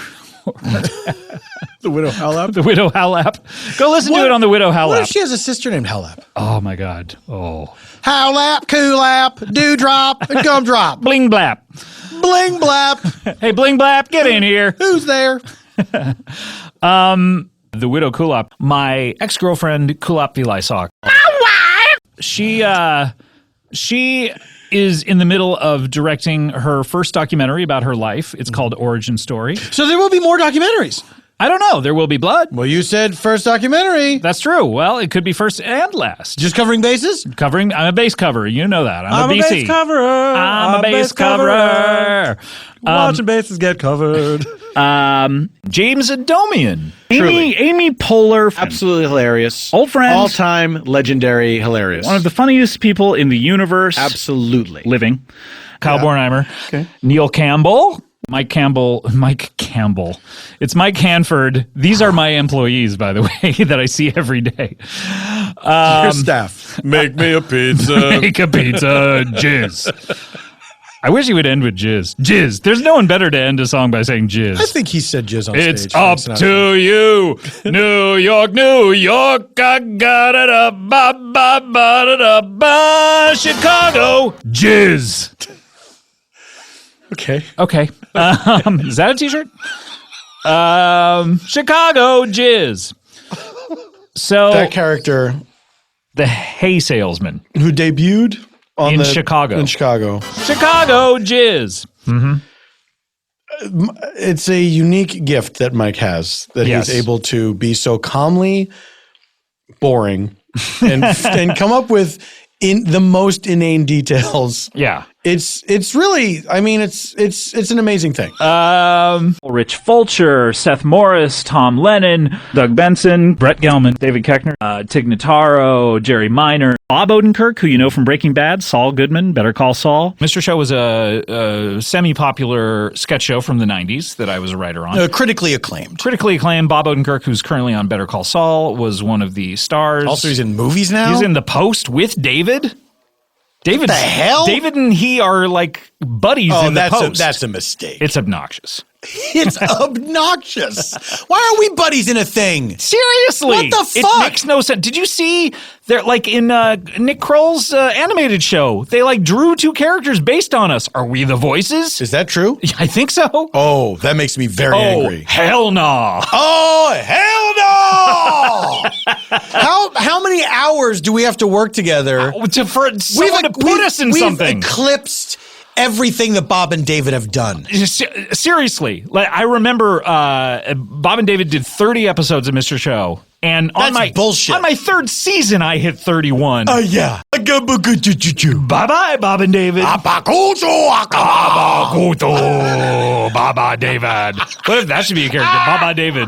The Widow Howlap? The Widow Howlap. Go listen to it on the Widow Howlap. What if she has a sister named Howlap? Oh, my God. Oh. Howlap, coolap, dewdrop, and gumdrop. Bling blap. Bling blap. Hey, Bling blap, get in here. Who's there? The Widow Kulop. My ex-girlfriend, Kulop Vilaysaw. My wife! She is in the middle of directing her first documentary about her life. It's called Origin Story. So there will be more documentaries. I don't know. There will be blood. Well, you said first documentary. That's true. Well, it could be first and last. Just covering bases? I'm a base coverer. You know that. I'm a BC. Base coverer. I'm a base coverer. Watching bases get covered. James Adomian. Amy Poehler. Absolutely hilarious. Old friends. All-time legendary hilarious. One of the funniest people in the universe. Absolutely. Living. Kyle Bornheimer. Okay. Neil Campbell. Mike Campbell. It's Mike Hanford. These are my employees, by the way, that I see every day. Your staff. Make me a pizza. Make a pizza. Jizz. I wish he would end with jizz. Jizz. There's no one better to end a song by saying jizz. I think he said jizz on stage. It's up to you. New York, New York. I got it up. Ba, ba, ba, da, da, ba. Chicago. Jizz. Okay. Is that a t-shirt? Chicago Jizz. So that character, the hay salesman, who debuted in Chicago. Chicago Jizz. Mm-hmm. It's a unique gift that Mike has, that he's able to be so calmly boring and come up with in the most inane details. Yeah. It's really, I mean, it's an amazing thing. Rich Fulcher, Seth Morris, Tom Lennon, Doug Benson, Brett Gelman, David Koechner, Tig Notaro, Jerry Minor, Bob Odenkirk, who you know from Breaking Bad, Saul Goodman, Better Call Saul. Mr. Show was a semi-popular sketch show from the 90s that I was a writer on. Critically acclaimed. Bob Odenkirk, who's currently on Better Call Saul, was one of the stars. Also, he's in movies now? He's in The Post with David. What the hell? David and he are like buddies in The Post. That's a mistake. It's obnoxious. It's obnoxious. Why are we buddies in a thing? Seriously. What the fuck? It makes no sense. Did you see, they're like in Nick Kroll's animated show, they like drew two characters based on us. Are we the voices? Is that true? I think so. Oh, that makes me very angry. Hell no. Oh, hell no. How many hours do we have to work together for someone to put us in something? We've eclipsed everything that Bob and David have done. Seriously, like I remember Bob and David did 30 episodes of Mr. Show, and bullshit. On my third season, I hit 31. Oh yeah. Bye bye, Bob and David. Bye bye, David. What if that should be a character? Bye bye, David.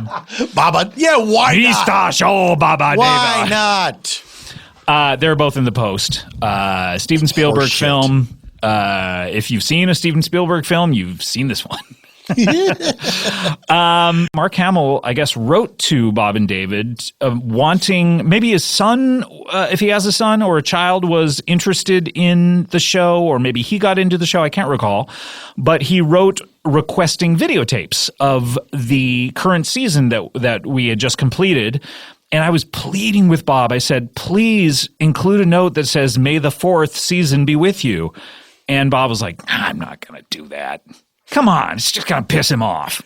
Baba. Yeah, why not? Show, bye bye, David. Why not? They're both in The Post. Steven Spielberg film. If you've seen a Steven Spielberg film, you've seen this one. Mark Hamill, I guess, wrote to Bob and David wanting maybe his son, if he has a son or a child, was interested in the show, or maybe he got into the show. I can't recall. But he wrote requesting videotapes of the current season that we had just completed. And I was pleading with Bob. I said, please include a note that says, "May the 4th season be with you." And Bob was like, I'm not going to do that. Come on, it's just going to piss him off.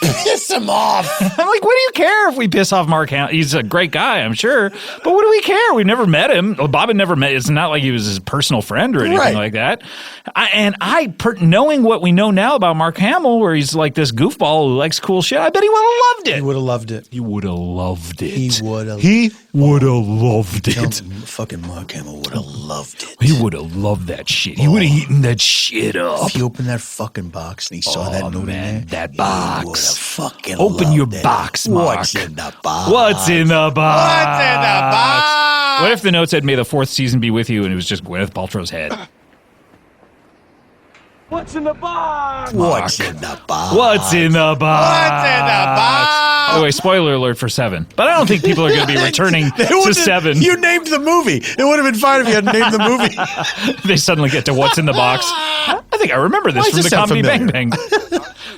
Piss him off. I'm like, what do you care if we piss off Mark Hamill? He's a great guy, I'm sure. But what do we care? We've never met him. Well, Bob had never met. It's not like he was his personal friend or anything like that. Knowing what we know now about Mark Hamill, where he's like this goofball who likes cool shit, I bet he would have loved it. He would have loved it. He would have loved it. He would have. He would have loved it. Fucking Mark Hamill would have loved it. He would have loved that shit. He would have eaten that shit up. If he opened that fucking box and he saw that note in there, that box. He would have fucking open your loved it. box, Mark. What's in the box? What's in the box? What's in the box? What if the note said, "May the 4th season be with you," and it was just Gwyneth Paltrow's head? What's in the box? What's in the box? What's in the box? What's in the box? By the way, spoiler alert for 7. But I don't think people are going to be returning to 7. You named the movie. It would have been fine if you hadn't named the movie. They suddenly get to what's in the box. I think I remember this from the Comedy Bang Bang.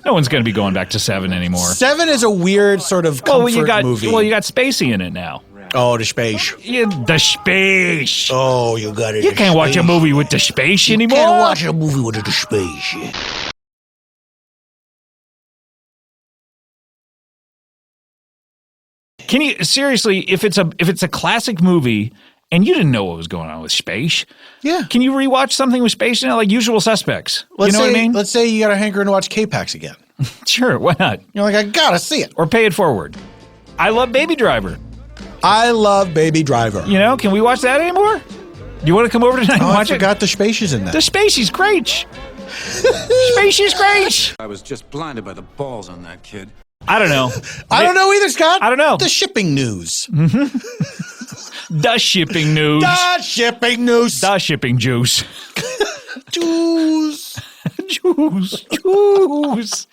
No one's going to be going back to 7 anymore. 7 is a weird sort of comfort movie. Well, you got Spacey in it now. Oh, the space. Yeah, the space. Oh, you got it. You can't watch a movie with the space anymore. You can't watch a movie with the space. Can you seriously, if it's a classic movie and you didn't know what was going on with space, can you rewatch something with space in it, like Usual Suspects? You know what I mean? Let's say you got a hankering to watch K-Pax again. Sure, why not? You're like, I gotta see it. Or pay it forward. I love Baby Driver. I love Baby Driver. You know, can we watch that anymore? Do you want to come over tonight and watch I forgot the Spacey's in that. The Spacey's great. Spacey's great. I was just blinded by the balls on that kid. I don't know. I don't know either, Scott. I don't know. The shipping news. The shipping news. The shipping news. The shipping juice. Juice. Juice. Juice.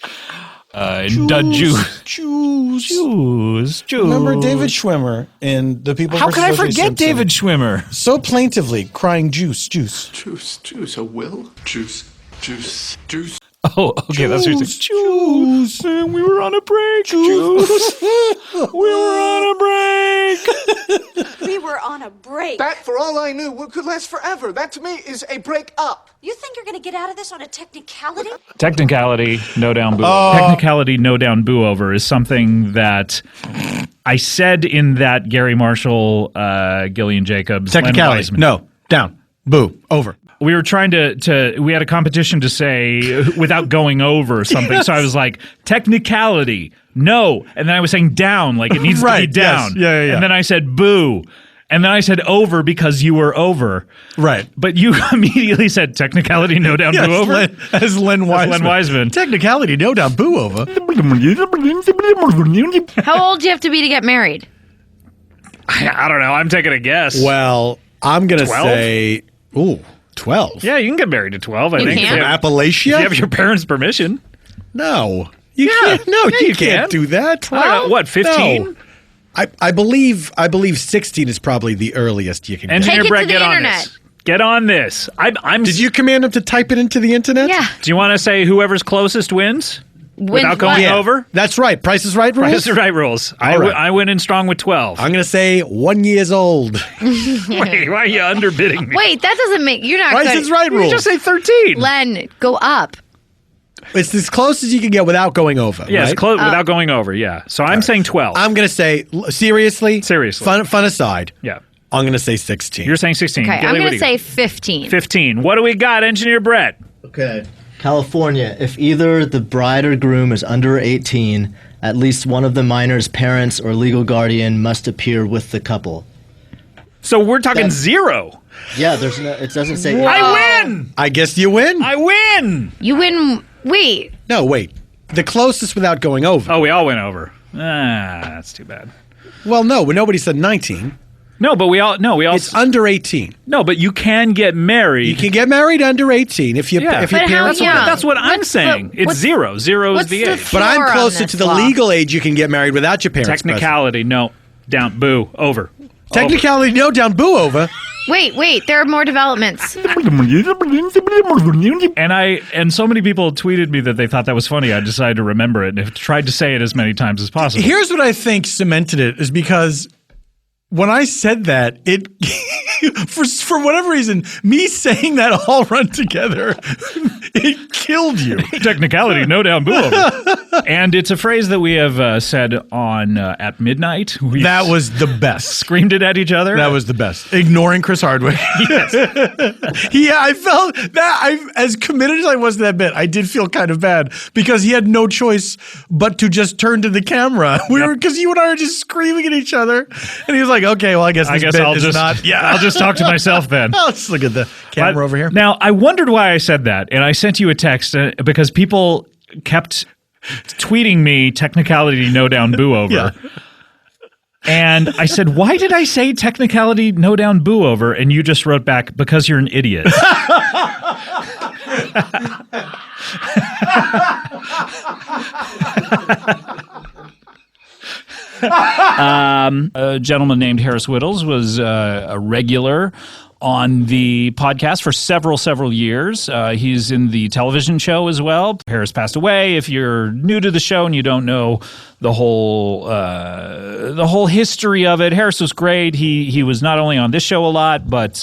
The juice. Juice. Remember David Schwimmer in The People How vs. could I O.J. forget Simpson? David Schwimmer? So plaintively crying juice, juice. Juice, a will? Juice. Oh, okay, that's what you're saying. Juice. Man, we were on a break. Juice. We were on a break. We were on a break. That, for all I knew, could last forever. That, to me, is a break up. You think you're going to get out of this on a technicality? Technicality, no down boo. Technicality, no down boo over is something that I said in that Garry Marshall, Gillian Jacobs, Technicality. Len Wiseman. No. Down. Boo. Over. We were trying to we had a competition to say without going over something. Yes. So I was like, technicality, no. And then I was saying down, like it needs to be down. Yes. Yeah. And then I said boo. And then I said over because you were over. Right. But you immediately said technicality, no down, boo over. As Len Wiseman. Technicality, no down, boo over. How old do you have to be to get married? I don't know. I'm taking a guess. Well, I'm going to 12? say, 12. Yeah, you can get married at 12, I You think. can? If Appalachia? If you have your parents' permission. No. You Yeah. can't. No, Yeah, you you can't can. do that. I don't know, what, 15? No. I believe 16 is probably the earliest you can get. Engineer Take it Brett, to the get on internet. this. Get on this. I'm. Did you command him to type it into the internet? Yeah. Do you want to say whoever's closest wins? Without going Yeah. over? That's right. Price is right rules? Price is right rules. All right. I went in strong with 12. I'm going to say 1 year old. Wait, why are you underbidding me? Wait, that doesn't make you're not Price good. is right You rules. just say 13. Len, go up. It's as close as you can get without going over. Yes, right? without going over, yeah. So I'm saying 12. I'm going to say, seriously? Seriously. Fun aside. Yeah. I'm going to say 16. You're saying 16. Okay, Gilly, I'm what going do to you say 15. 15. What do we got, Engineer Brett? Okay. California, if either the bride or groom is under 18, at least one of the minor's parents or legal guardian must appear with the couple. So we're talking 0. Yeah, it doesn't say. Whoa. I win! I guess you win. I win! You win. Wait. No, wait. The closest without going over. Oh, we all went over. That's too bad. Well, no, nobody said 19. No, but we all. It's under 18. No, but you can get married. You can get married under 18 if your Yeah. if your But how parents. young? That's what I'm saying. It's 0. 0 is what's the the age. But I'm floor on closer this to the law? legal age you can get married without your parents. present. Technicality, no. Down, boo, over. Technicality, no, down, boo over. Wait. There are more developments. And so many people tweeted me that they thought that was funny. I decided to remember it and have tried to say it as many times as possible. Here's what I think cemented it is because when I said that, it for whatever reason, me saying that all run together, it killed you. Technicality, no down, boo over. And it's a phrase that we have said on at midnight. We That was the best. screamed it at each other. That was the best. Ignoring Chris Hardwick. Yes. Yeah, I felt that as committed as I was to that bit, I did feel kind of bad because he had no choice but to just turn to the camera. Because you and I were just screaming at each other, and he was like, "Okay, well, I guess bit I'll is just not." Yeah, I'll just talk to myself then. Let's look at the camera over here. Now, I wondered why I said that, and I sent you a text because people kept tweeting me technicality, no down, boo over. Yeah. And I said, why did I say technicality, no down, boo over? And you just wrote back, because you're an idiot. A gentleman named Harris Wittels was a regular on the podcast for several years. He's in the television show as well. Harris passed away. If you're new to the show and you don't know the whole history of it, Harris was great. He was not only on this show a lot, but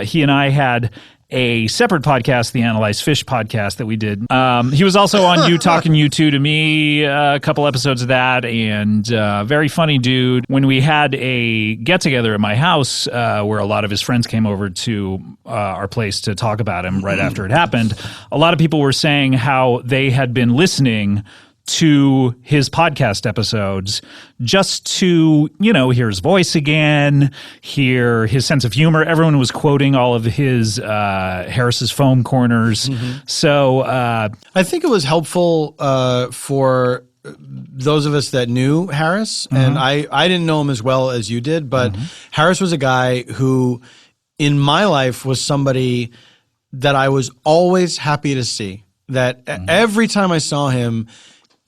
he and I had a separate podcast, the Analyze Fish podcast that we did. He was also on You Talking You Two to Me, a couple episodes of that, and very funny dude. When we had a get-together at my house where a lot of his friends came over to our place to talk about him right after it happened, a lot of people were saying how they had been listening to his podcast episodes just to, hear his voice again, hear his sense of humor. Everyone was quoting all of his Harris's foam corners. So I think it was helpful for those of us that knew Harris, and I didn't know him as well as you did, but Harris was a guy who in my life was somebody that I was always happy to see. That every time I saw him,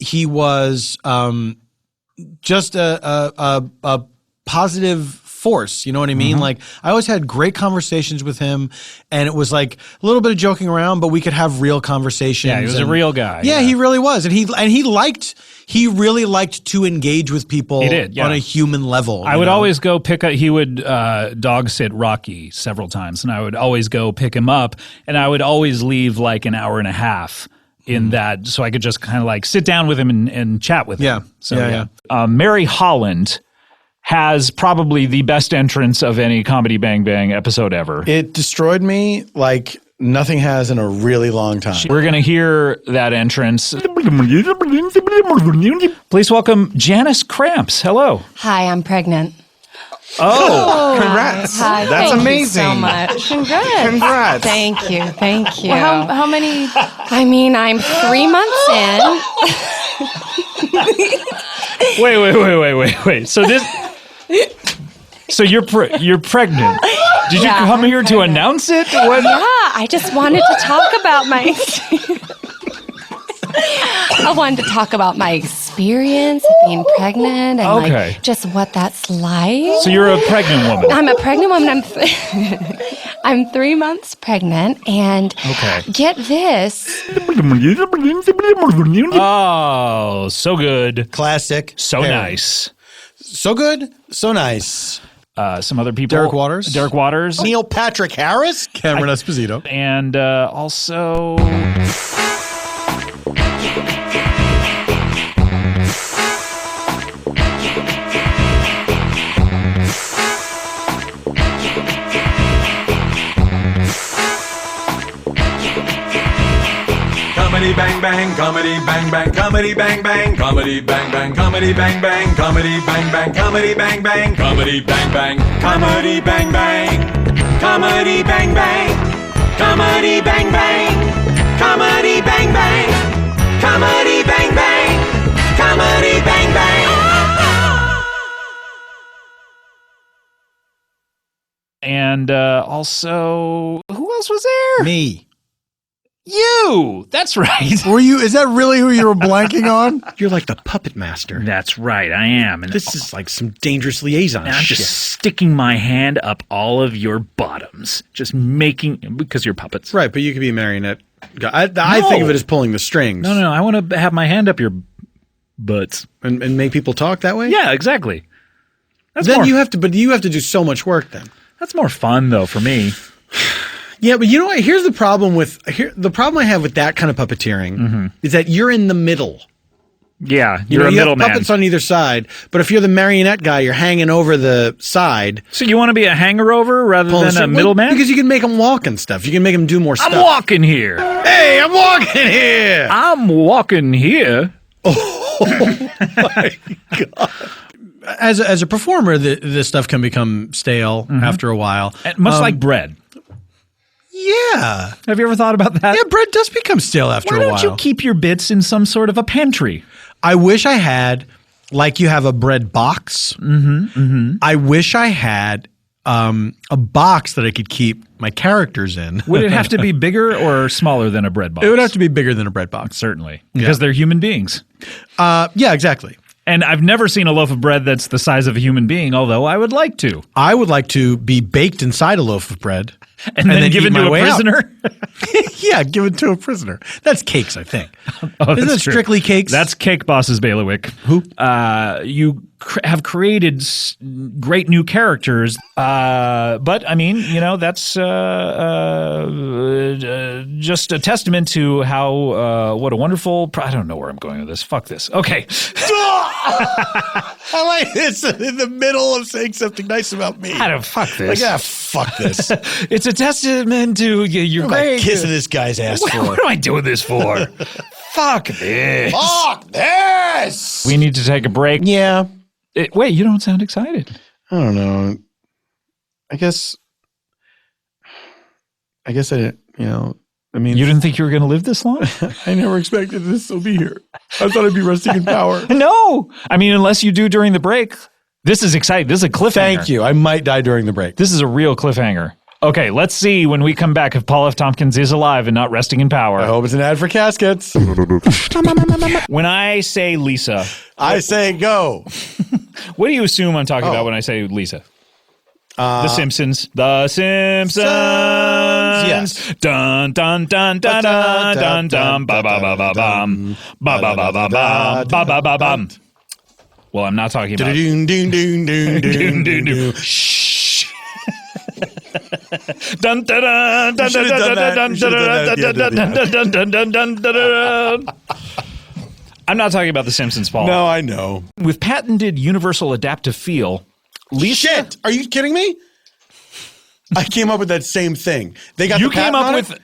he was just a positive force. You know what I mean? Like, I always had great conversations with him, and it was like a little bit of joking around, but we could have real conversations. Yeah, he was a real guy. Yeah, he really was, and he really liked to engage with people. He did, yeah. On a human level. I would always go pick up, he would dog sit Rocky several times, and I would always go pick him up, and I would always leave like an hour and a half in that, so I could just kind of like sit down with him and chat with him. So Mary Holland has probably the best entrance of any Comedy Bang Bang episode ever. It destroyed me like nothing has in a really long time. We're going to hear that entrance. Please welcome Janice Cramps. Hello. Hi, I'm pregnant. Oh, congrats. Hi, That's thank amazing. you so much. Congrats. Congrats. Thank you. Thank you. Well, how many? I mean, I'm 3 months in. Wait. So you're pregnant. Did you come here to announce it? What? Yeah, I just wanted to talk about my I wanted to talk about my experience of being pregnant and like just what that's like. So you're a pregnant woman. I'm a pregnant woman. I'm 3 months pregnant, and get this. Oh, so good. Classic. So Harry. nice. So good, so nice. Some other people. Derek Waters. Neil Patrick Harris. Cameron Esposito. And also... Comedy bang bang, comedy bang bang, comedy bang bang, comedy bang bang, comedy bang bang, comedy bang bang, comedy bang bang, comedy bang bang, comedy bang bang, comedy bang bang, comedy bang bang, comedy bang bang, comedy bang bang, comedy bang bang. And also, who else was there? Me. You! That's right. Were you? Is that really who you were blanking on? You're like the puppet master. That's right, I am. And this is like some dangerous liaison I'm shit. just sticking my hand up all of your bottoms. Just making... Because you're puppets. Right, but you could be a marionette guy. I think of it as pulling the strings. No. I want to have my hand up your butts. And make people talk that way? Yeah, exactly. Then you have to do so much work then. That's more fun, though, for me. Yeah, but you know what? Here's the problem the problem I have with that kind of puppeteering is that you're in the middle. Yeah, you're a middleman. You have puppets on either side, but if you're the marionette guy, you're hanging over the side. So you want to be a hanger-over rather than a middleman? Because you can make them walk and stuff. You can make them do more stuff. I'm walking here. Hey, I'm walking here. I'm walking here. Oh my God. As a performer, this stuff can become stale after a while. And much like bread. Yeah. Have you ever thought about that? Yeah, bread does become stale after a while. Why don't you keep your bits in some sort of a pantry? I wish I had, like you have a bread box. I wish I had a box that I could keep my characters in. Would it have to be bigger or smaller than a bread box? It would have to be bigger than a bread box. Certainly. Because they're human beings. Yeah, exactly. And I've never seen a loaf of bread that's the size of a human being, although I would like to. I would like to be baked inside a loaf of bread. And then given to a prisoner? Yeah, given to a prisoner. That's cakes, I think. Oh, Isn't it that's true. strictly cakes? That's Cake Boss's bailiwick. Who? You have created great new characters, but I mean, that's just a testament to how what a wonderful. I don't know where I'm going with this. Fuck this. Okay. I like this in the middle of saying something nice about me. I don't fuck this. Like, fuck this. It's a testament to your What am I great. kissing this guy's ass for? What am I doing this for? Fuck this. Fuck this. We need to take a break. Yeah. Wait, you don't sound excited. I don't know. I guess I didn't, I mean, you didn't think you were going to live this long? I never expected this to be here. I thought I'd be resting in power. No. I mean, unless you do during the break. This is exciting. This is a cliffhanger. Thank you. I might die during the break. This is a real cliffhanger. Okay, let's see when we come back if Paul F. Tompkins is alive and not resting in power. I hope it's an ad for caskets. When I say Lisa, I say go. What do you assume I'm talking about when I say Lisa? The Simpsons. The Simpsons. Yes. Dun dun dun dun dun dun dun ba ba ba ba bum ba ba ba ba bum ba ba ba bum. Well, I'm not talking about. Shh. Dun dun dun dun dun dun dun dun dun. I'm not talking about The Simpsons, Paul. No, I know. With patented universal adaptive feel, Lisa. Shit! Are you kidding me? I came up with that same thing. They got You the patent came up on with it?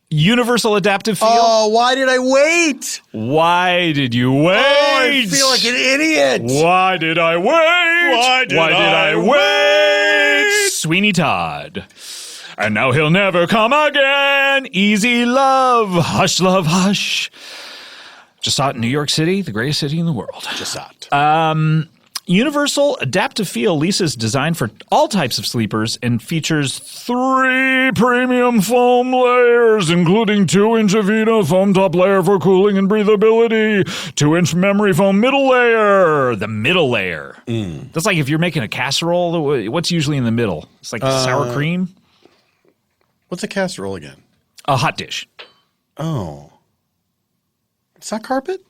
universal adaptive feel. Oh, why did I wait? Why did you wait? Oh, I feel like an idiot. Why did I wait? Why did I wait? Sweeney Todd. And now he'll never come again. Easy love. Hush, love, hush. Just saw it in New York City, the greatest city in the world. Just saw it. Universal Adaptive Feel Lisa's designed for all types of sleepers and features 3 premium foam layers, including 2-inch Avita foam top layer for cooling and breathability, 2-inch memory foam middle layer. The middle layer. That's like if you're making a casserole, what's usually in the middle? It's like sour cream? What's a casserole again? A hot dish. Oh. It's not carpet?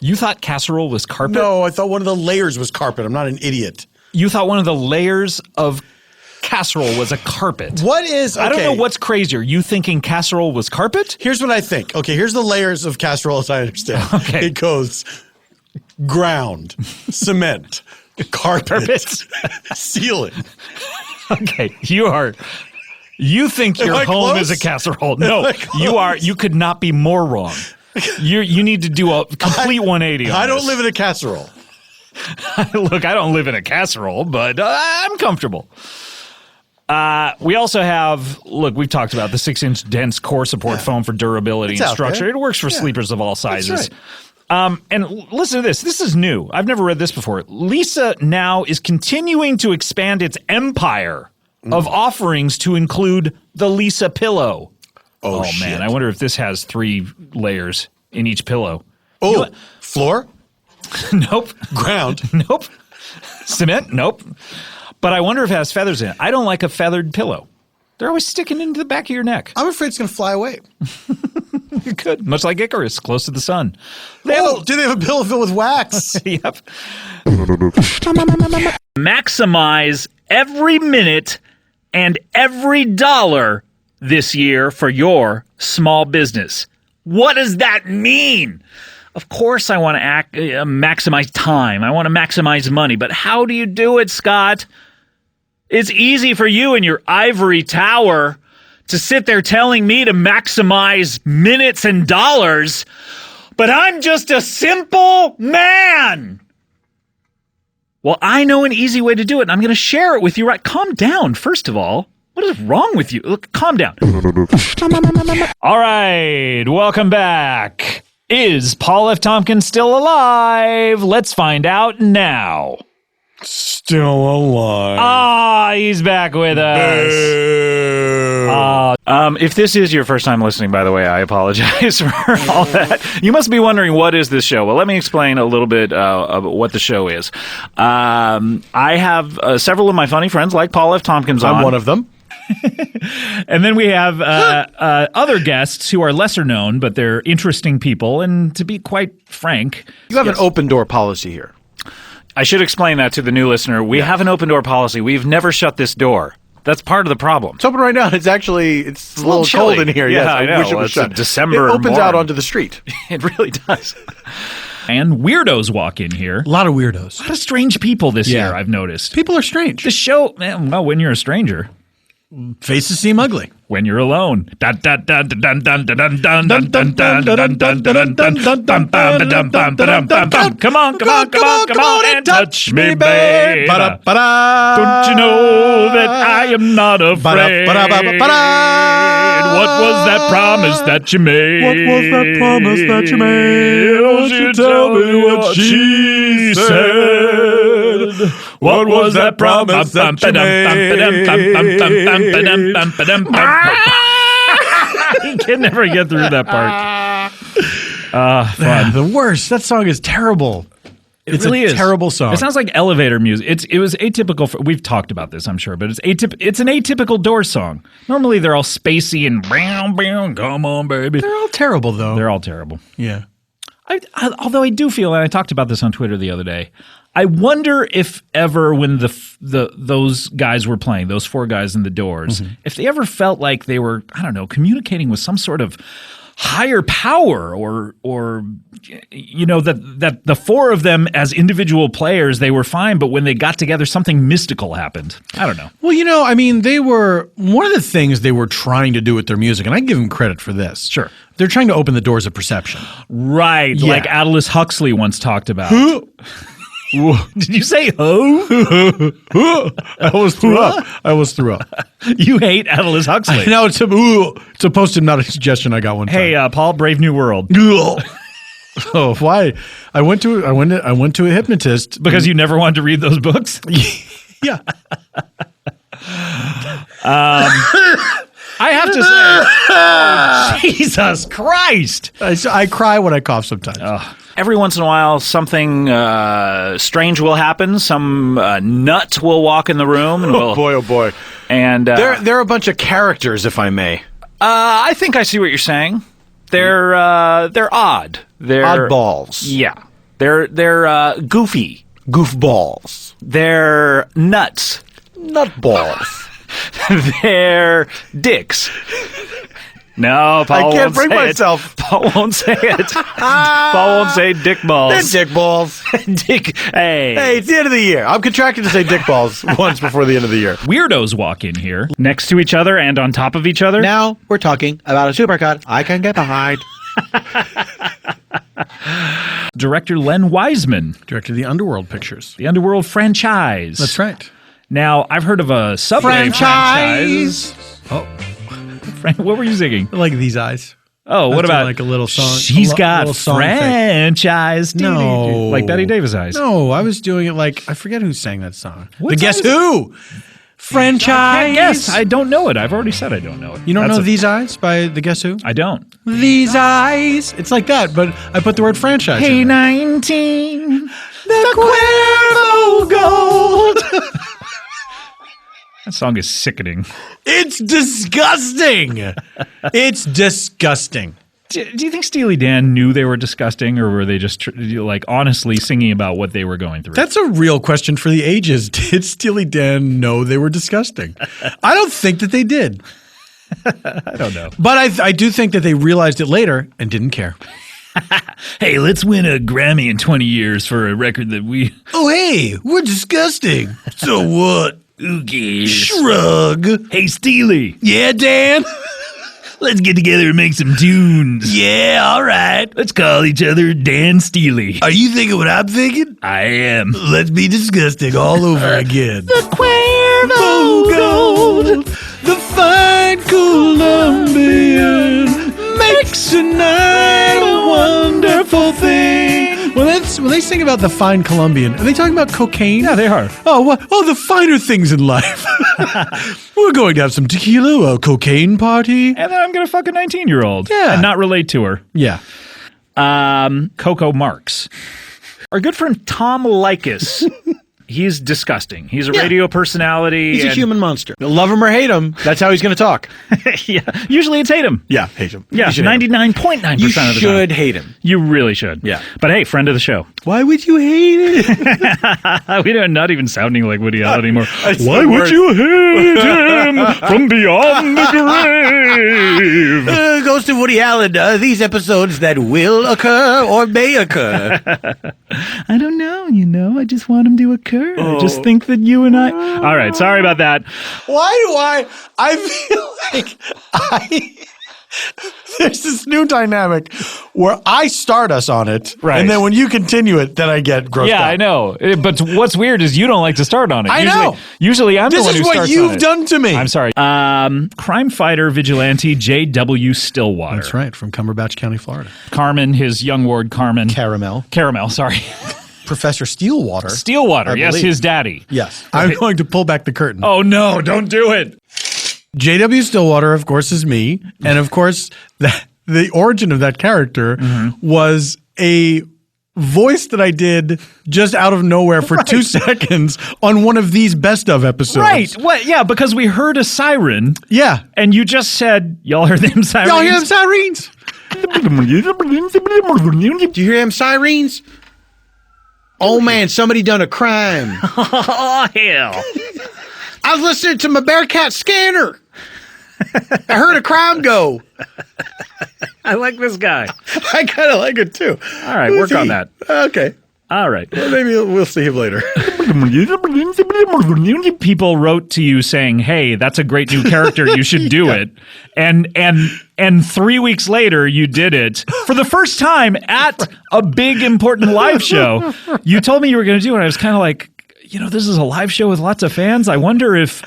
You thought casserole was carpet? No, I thought one of the layers was carpet. I'm not an idiot. You thought one of the layers of casserole was a carpet. What is... Okay. I don't know what's crazier. You thinking casserole was carpet? Here's what I think. Okay, here's the layers of casserole as I understand. Okay. It goes ground, cement, carpet, ceiling. Okay, you think your I home close? is a casserole. No, you are. You could not be more wrong. You need to do a complete 180 on I don't this. live in a casserole. Look, I don't live in a casserole, but I'm comfortable. We also have, we've talked about the 6-inch dense core support foam for durability It's and out structure. there. It works for Yeah. sleepers of all sizes. right. And listen to this. This is new. I've never read this before. Lisa now is continuing to expand its empire of offerings to include the Lisa pillow. Oh shit. man, I wonder if this has 3 layers in each pillow. Oh, floor? Nope. Ground? Nope. Cement? Nope. But I wonder if it has feathers in it. I don't like a feathered pillow. They're always sticking into the back of your neck. I'm afraid it's going to fly away. You could. Much like Icarus, close to the sun. Do they have a pillow filled with wax? Yep. Maximize every minute and every dollar this year for your small business. What does that mean? Of course, I want to maximize time. I want to maximize money. But how do you do it, Scott? It's easy for you in your ivory tower to sit there telling me to maximize minutes and dollars, but I'm just a simple man. Well, I know an easy way to do it, and I'm going to share it with you. Right? Calm down, first of all. What is wrong with you? Look, calm down. All right, welcome back. Is Paul F. Tompkins still alive? Let's find out now. Still alive. Ah, he's back with us. If this is your first time listening, by the way, I apologize for all that. You must be wondering, what is this show? Well, let me explain a little bit of what the show is. I have several of my funny friends, like Paul F. Tompkins on. I'm one of them. And then we have other guests who are lesser known, but they're interesting people. And to be quite frank, you have an open door policy here. I should explain that to the new listener. We have an open door policy. We've never shut this door. That's part of the problem. It's open right now. It's actually a little chilly. cold in here. Yeah, yes, I know. wish it was It's shut. a December It opens morning. out onto the street. It really does. And weirdos walk in here. A lot of weirdos. A lot of strange people this year, I've noticed. People are strange. The show, well, when you're a stranger. Faces seem ugly. When you're alone. Come on, come on, and touch me, babe. Don't you know that I am not afraid? What was that promise that you made? What was that promise that you made? Won't you tell me what she said? What was that promise that you made? You can never get through that part. Fun. The worst. That song is terrible. It's really a terrible song. It sounds like elevator music. It was atypical. We've talked about this, I'm sure, but it's an atypical Doors song. Normally, they're all spacey and bam, bam, come on, baby. They're all terrible, though. They're all terrible. Yeah. Although I do feel, and I talked about this on Twitter the other day, I wonder if ever when those guys were playing, those four guys in the Doors, if they ever felt like they were, I don't know, communicating with some sort of higher power, or you know, that the four of them as individual players, they were fine, but when they got together, something mystical happened. I don't know. Well, you know, I mean, they were one of the things they were trying to do with their music, and I give them credit for this. Sure. They're trying to open the doors of perception. Right. Yeah. Like Aldous Huxley once talked about. Did you say ho? I almost threw up. You hate Aldous Huxley. No, it's a post-hypnotic suggestion I got one time. Hey, Paul, Brave New World. Oh, why? I went to a hypnotist because you never wanted to read those books. Yeah. I have to say, Jesus Christ! I cry when I cough sometimes. Every once in a while, something strange will happen. Some nut will walk in the room. And Oh boy! And they're a bunch of characters, if I may. I think I see what you're saying. They're odd. They're oddballs. Yeah, they're goofy. Goofballs. They're nuts. Nutballs. They're dicks. No, Paul I can't won't bring say myself. It. Paul won't say it. Paul won't say dick balls. They're dick balls. Dick. Hey, it's the end of the year. I'm contracted to say dick balls once before the end of the year. Weirdos walk in here next to each other and on top of each other. Now we're talking about a supercut I can get behind. Director Len Wiseman directed the Underworld pictures. The Underworld franchise. That's right. Now, I've heard of a Subway franchise. Oh. What were you singing? Like These Eyes. Oh, what about like a little song? She's got little song franchise. No. Like Betty Davis Eyes. No, I was doing it like, I forget who sang that song. What the Guess song is Who? Franchise. Yes, I don't know it. I've already said I don't know it. You don't know These Eyes by the Guess Who? I don't. These Eyes. It's like that, but I put the word franchise Hey, in 19. The Cuervo Gold. That song is sickening. It's disgusting. It's disgusting. Do you think Steely Dan knew they were disgusting, or were they just like honestly singing about what they were going through? That's a real question for the ages. Did Steely Dan know they were disgusting? I don't think that they did. I don't know. But I do think that they realized it later and didn't care. Hey, let's win a Grammy in 20 years for a record that we... Oh, hey, we're disgusting. So what? Who cares? Shrug. Hey, Steely. Yeah, Dan? Let's get together and make some tunes. Yeah, all right. Let's call each other Dan Steely. Are you thinking what I'm thinking? I am. Let's be disgusting all over again. The Cuervo Gold, the fine Colombian, makes tonight a wonderful thing. When they sing about the fine Colombian, are they talking about cocaine? Yeah, they are. Oh, what? Oh, the finer things in life. We're going to have some tequila, a cocaine party. And then I'm going to fuck a 19-year-old. Yeah. And not relate to her. Yeah. Coco Marks. Our good friend Tom Likas. He's disgusting. He's a radio personality. He's a human monster. Love him or hate him, that's how he's going to talk. Yeah. Usually it's hate him. Yeah, hate him. Yeah, 99.9% of the time. You should hate him. You really should. Yeah. But hey, friend of the show. Why would you hate it? We are not even sounding like Woody Allen anymore. That's Why the would worst. you hate him from beyond the grave? Goes to Woody Allen. These episodes that will occur or may occur. I don't know, I just want him to occur. I just think that you and I... All right, sorry about that. Why do I feel like there's this new dynamic where I start us on it, right? And then when you continue it, then I get grossed out. Yeah, I know. But what's weird is you don't like to start on it. I know. Usually I'm the one who starts on it. This is what you've done to me. I'm sorry. Crime fighter vigilante J.W. Stillwater. That's right, from Cumberbatch County, Florida. Carmen, his young ward Carmen. Caramel, sorry. Professor Stillwater. Stillwater, yes, his daddy. Yes. I'm going to pull back the curtain. Oh, no, don't do it. J.W. Stillwater, of course, is me. And of course, the origin of that character was a voice that I did just out of nowhere for 2 seconds on one of these best of episodes. Right. What? Yeah, because we heard a siren. Yeah. And you just said, y'all heard them sirens? Y'all hear them sirens? Do you hear them sirens? Oh, man, somebody done a crime. Oh, hell. I was listening to my Bearcat scanner. I heard a crime go. I like this guy. I kind of like it too. All right, work on that. Okay. All right. Well, maybe we'll see him later. People wrote to you saying, "Hey, that's a great new character. You should do it." And 3 weeks later, you did it for the first time at a big important live show. You told me you were going to do it. And I was kind of like, this is a live show with lots of fans. I wonder if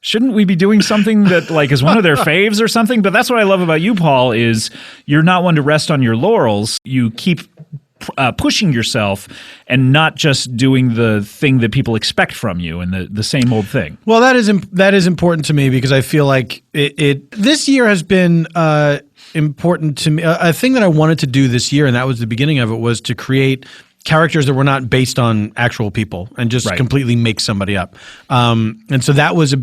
shouldn't we be doing something that like is one of their faves or something? But that's what I love about you, Paul, is you're not one to rest on your laurels. You keep pushing yourself and not just doing the thing that people expect from you and the same old thing. Well, that is important to me because I feel like it this year has been important to me. A thing that I wanted to do this year, and that was the beginning of it, was to create characters that were not based on actual people and just completely make somebody up. And so that was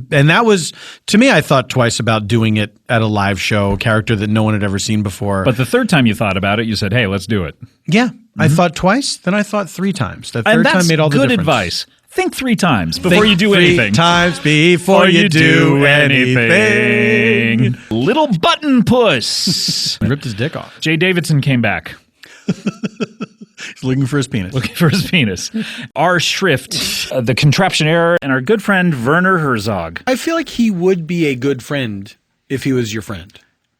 to me, I thought twice about doing it at a live show, a character that no one had ever seen before. But the third time you thought about it, you said, "Hey, let's do it." Yeah. I thought twice, then I thought 3 times. That third time made all the difference. Good advice. Think 3 times before you do anything. 3 times before you do anything. Little button puss. Ripped his dick off. Jay Davidson came back. He's looking for his penis. R. Schrift, the contraption error, and our good friend Werner Herzog. I feel like he would be a good friend if he was your friend.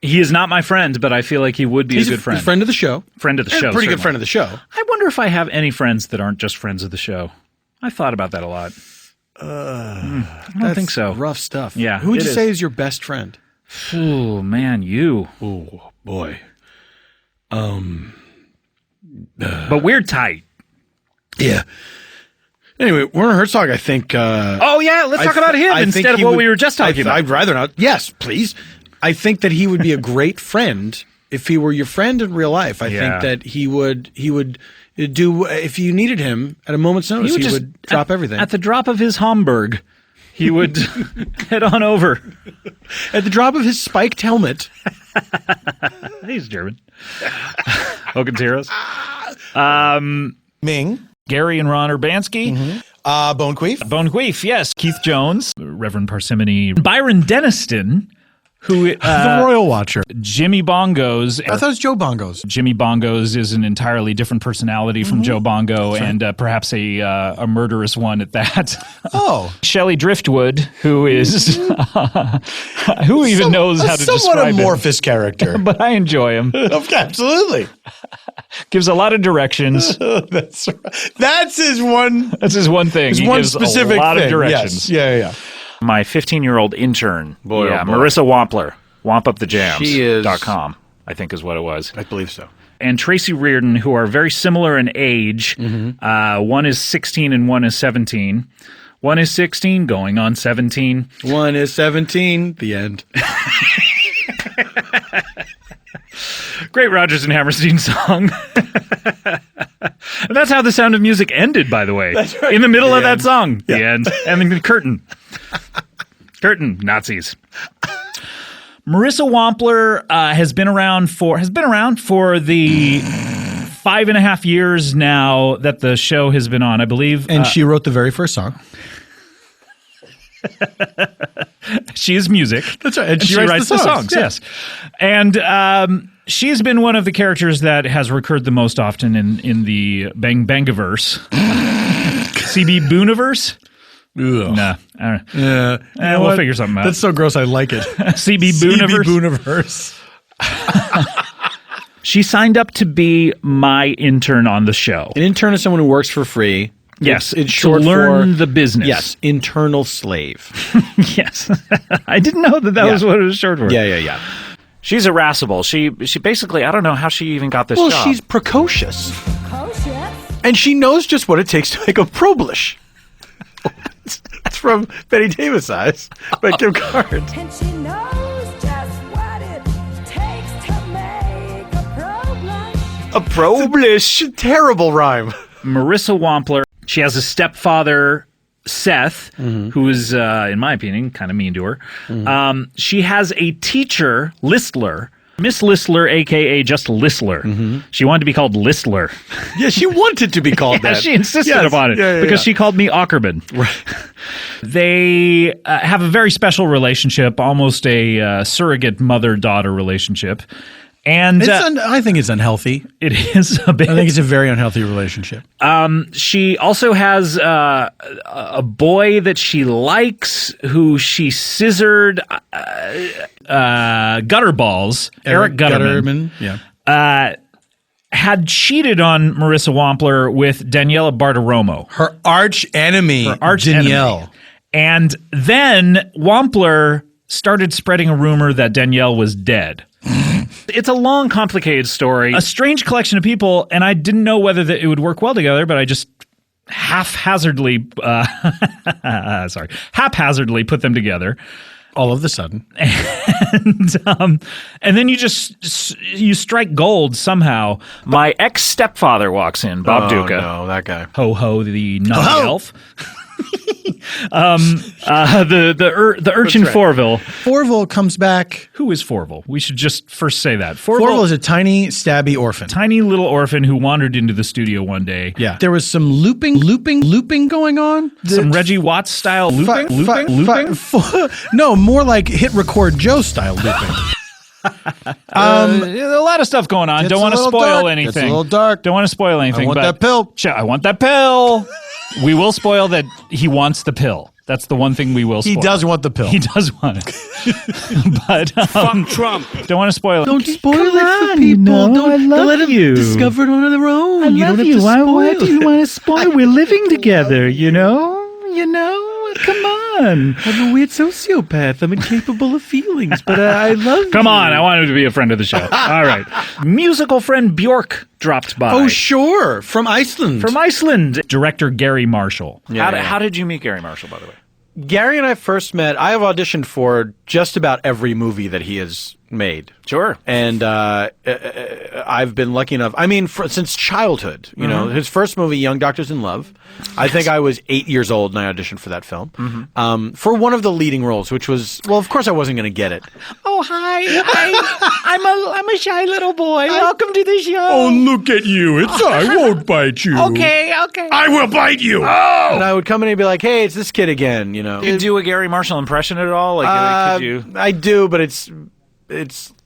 He is not my friend, but I feel like he would be a good friend. He's a friend of the show. Friend of the show. Pretty good friend of the show. I wonder if I have any friends that aren't just friends of the show. I thought about that a lot. I don't think so. Rough stuff. Yeah. Who would you say is your best friend? Oh, man, you. Oh, boy. But we're tight. Yeah. Anyway, Werner Herzog, I think. Oh, yeah. Let's talk about him instead of what we were just talking about. I'd rather not. Yes, please. I think that he would be a great friend if he were your friend in real life. I think that he would do, if you needed him at a moment's notice, he would drop everything. At the drop of his Hamburg, he would head on over. At the drop of his spiked helmet. He's German. Contreras. Ming. Gary and Ron Urbanski. Bone Queef. Bone Queef, yes. Keith Jones. Reverend Parsimony. Byron Deniston. Who the Royal Watcher. Jimmy Bongos. I thought it was Joe Bongos. Jimmy Bongos is an entirely different personality from Joe Bongo, and perhaps a murderous one at that. Oh. Shelley Driftwood, who is who even knows how to describe somewhat him. amorphous character. But I enjoy him. Absolutely. Gives a lot of directions. That's right. That's his one thing. His one specific a lot thing. of directions. Yes. Yeah. My 15-year-old intern, Boy, oh boy. Marissa Wampler, wampupthejams.com, She is... I think is what it was. I believe so. and Tracy Reardon, who are very similar in age. One is 16 and one is 17. One is 16, going on 17. One is 17, the end. Great Rodgers and Hammerstein song. And that's how The Sound of Music ended, by the way. That's right. In the middle The of end. that song. Yeah. The end. And then the curtain. Curtain. Nazis. Marissa Wampler has been around for the 5.5 years now that the show has been on, I believe. And she wrote the very first song. She is music. That's right. And she writes the songs. Yes. And she's been one of the characters that has recurred the most often in the Bang Bangiverse. CB Booniverse? Nah. I don't know. Yeah. We'll figure something out. That's so gross. I like it. CB Booniverse. She signed up to be my intern on the show. An intern is someone who works for free. Yes, it's short to learn for the business. Yes, internal slave. Yes, I didn't know that was what it was short for. Yeah. She's irascible. She basically, I don't know how she even got this Well, job. she's precocious. And she knows just what it takes to make a Problish. That's from Betty Davis Eyes by Kim Carnes. And she knows just what it takes to make a A Problish. Terrible rhyme. Marissa Wampler. She has a stepfather, Seth, who is, in my opinion, kind of mean to her. She has a teacher, Listler, Miss Listler, a.k.a. just Listler. She wanted to be called Listler. Yeah, she wanted to be called that. She insisted upon it because she called me Aukerman. Right. They have a very special relationship, almost a surrogate mother-daughter relationship. And I think it's unhealthy. It is a bit. I think it's a very unhealthy relationship. She also has a boy that she likes, who she scissored Gutterballs. Eric Gutterman. Yeah. Had cheated on Marissa Wampler with Daniela Bartiromo. Her arch enemy, Danielle. Enemy. And then Wampler started spreading a rumor that Danielle was dead. It's a long, complicated story. A strange collection of people, and I didn't know whether it would work well together, but I just haphazardly put them together. All of a sudden. And then you strike gold somehow. My ex-stepfather walks in, Bob Duca. No, that guy. Ho-ho, the naughty elf. The urchin Forville. Forville comes back. Who is Forville? We should just first say that. Forville is a tiny, stabby orphan. Tiny little orphan who wandered into the studio one day. Yeah. There was some looping going on. Some Reggie Watts style looping? No, more like Hit Record Joe style looping. A lot of stuff going on. Don't want to spoil anything. It's a little dark. Don't want to spoil anything. I want that pill. I want that pill. We will spoil that he wants the pill. That's the one thing we will spoil. He does want the pill. He does want it. But Fuck Trump. Don't want to spoil it. Don't spoil it for people. Don't let them discover it on their own. I love you. Why do you want to spoil? We're living together, you know? Come on. I'm a weird sociopath. I'm incapable of feelings, but I love you. Come on. I want him to be a friend of the show. All right. Musical friend Bjork dropped by. Oh, sure. From Iceland. Director Garry Marshall. How did you meet Garry Marshall, by the way? Gary and I first met. I have auditioned for just about every movie that he has made. Sure. And I've been lucky enough. I mean, since childhood, you know, his first movie, Young Doctors in Love. I think I was 8 years old and I auditioned for that film for one of the leading roles, which was, well, of course I wasn't going to get it. Oh, hi. I'm a shy little boy. Welcome to the show. Oh, look at you. I won't bite you. Okay. I will bite you. Oh! And I would come in and be like, hey, it's this kid again, you know. You do a Garry Marshall impression at all? Like, could you? I do, but it's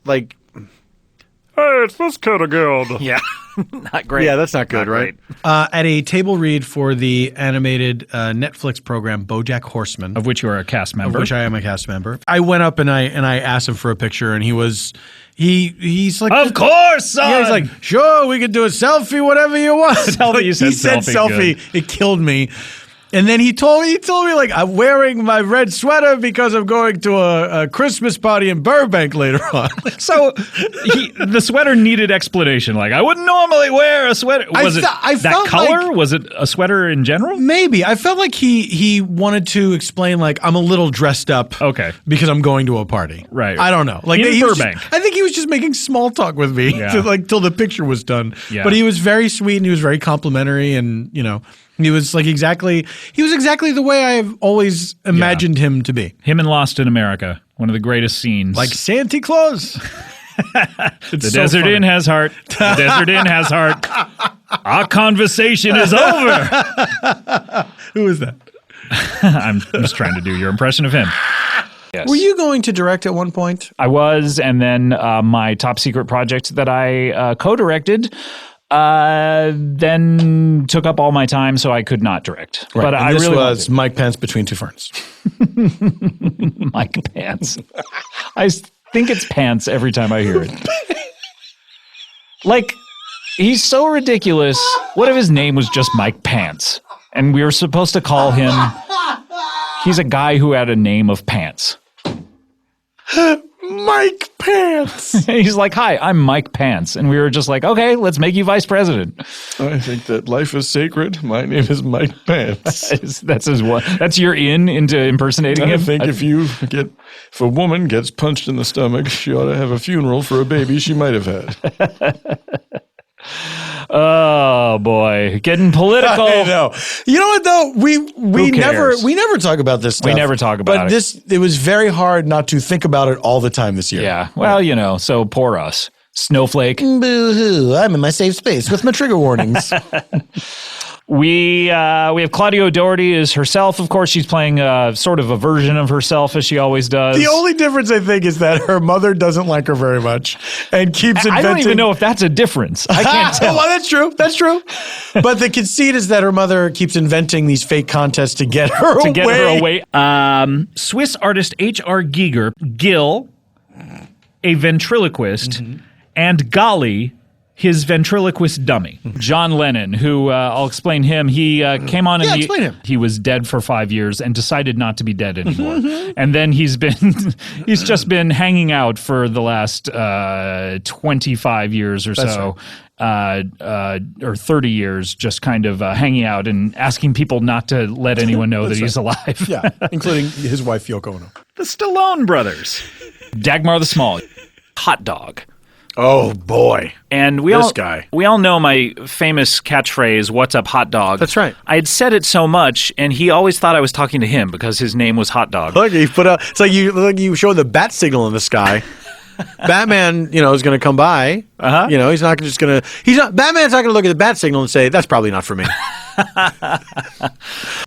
like, Hey, it's this kid again. Yeah. Not great. Yeah, that's not good, right? At a table read for the animated Netflix program BoJack Horseman, Of which you are a cast member. of which I am a cast member. I went up and I asked him for a picture, and he's like, Of course, son! Yeah, he's like, sure, we could do a selfie, whatever you want. Selfie, you said he said selfie, selfie. good. It killed me. And then he told me like, I'm wearing my red sweater because I'm going to a Christmas party in Burbank later on. So the sweater needed explanation. Like, I wouldn't normally wear a sweater. Was it that color? Was it a sweater in general? Maybe. I felt like he wanted to explain like, I'm a little dressed up. Okay. Because I'm going to a party. Right. I don't know. Like in Burbank. I think he was just making small talk with me till the picture was done. Yeah. But he was very sweet and he was very complimentary and, you know, he was exactly the way I've always imagined him to be. Him in Lost in America, one of the greatest scenes. Like Santa Claus. The Desert Inn has heart. The Desert Inn has heart. Our conversation is over. Who is that? I'm just trying to do your impression of him. Yes. Were you going to direct at one point? I was, and then my top secret project that I co-directed then took up all my time, so I could not direct. Right. But and I this really was Mike Pence Between Two Ferns. Mike Pants. I think it's pants every time I hear it. Like, he's so ridiculous. What if his name was just Mike Pants? And we were supposed to call him... He's a guy who had a name of Pants. Mike Pants. He's like, hi, I'm Mike Pants. And we were just like, okay, let's make you vice president. I think that life is sacred. My name is Mike Pants. That's your into impersonating him? I think if a woman gets punched in the stomach, she ought to have a funeral for a baby she might have had. Oh boy, getting political. I know. You know what though? We never talk about this stuff. We never talk about it. But it was very hard not to think about it all the time this year. Yeah. Well, you know, so poor us. Snowflake. Boo-hoo. I'm in my safe space with my trigger warnings. We have Claudia Doherty as herself. Of course, she's playing sort of a version of herself as she always does. The only difference, I think, is that her mother doesn't like her very much and keeps inventing. I don't even know if that's a difference. I can't tell. Well, that's true. That's true. But the conceit is that her mother keeps inventing these fake contests to get her away. Swiss artist H.R. Giger, Gil, a ventriloquist, and Golly, his ventriloquist dummy. John Lennon, who I'll explain him. He came on and explain him. He was dead for 5 years and decided not to be dead anymore. And then he's just been hanging out for the last 25 years or That's so. Or 30 years, just kind of hanging out and asking people not to let anyone know that he's alive. Yeah, including his wife, Yoko Ono. The Stallone brothers. Dagmar the Small. Hot dog. Oh boy! And we all know my famous catchphrase, "What's up, hot dog?" That's right. I had said it so much, and he always thought I was talking to him because his name was Hot Dog. Look, he put out. It's like you show the bat signal in the sky. Batman, is going to come by. He's not just going to. Batman's not going to look at the bat signal and say, "That's probably not for me."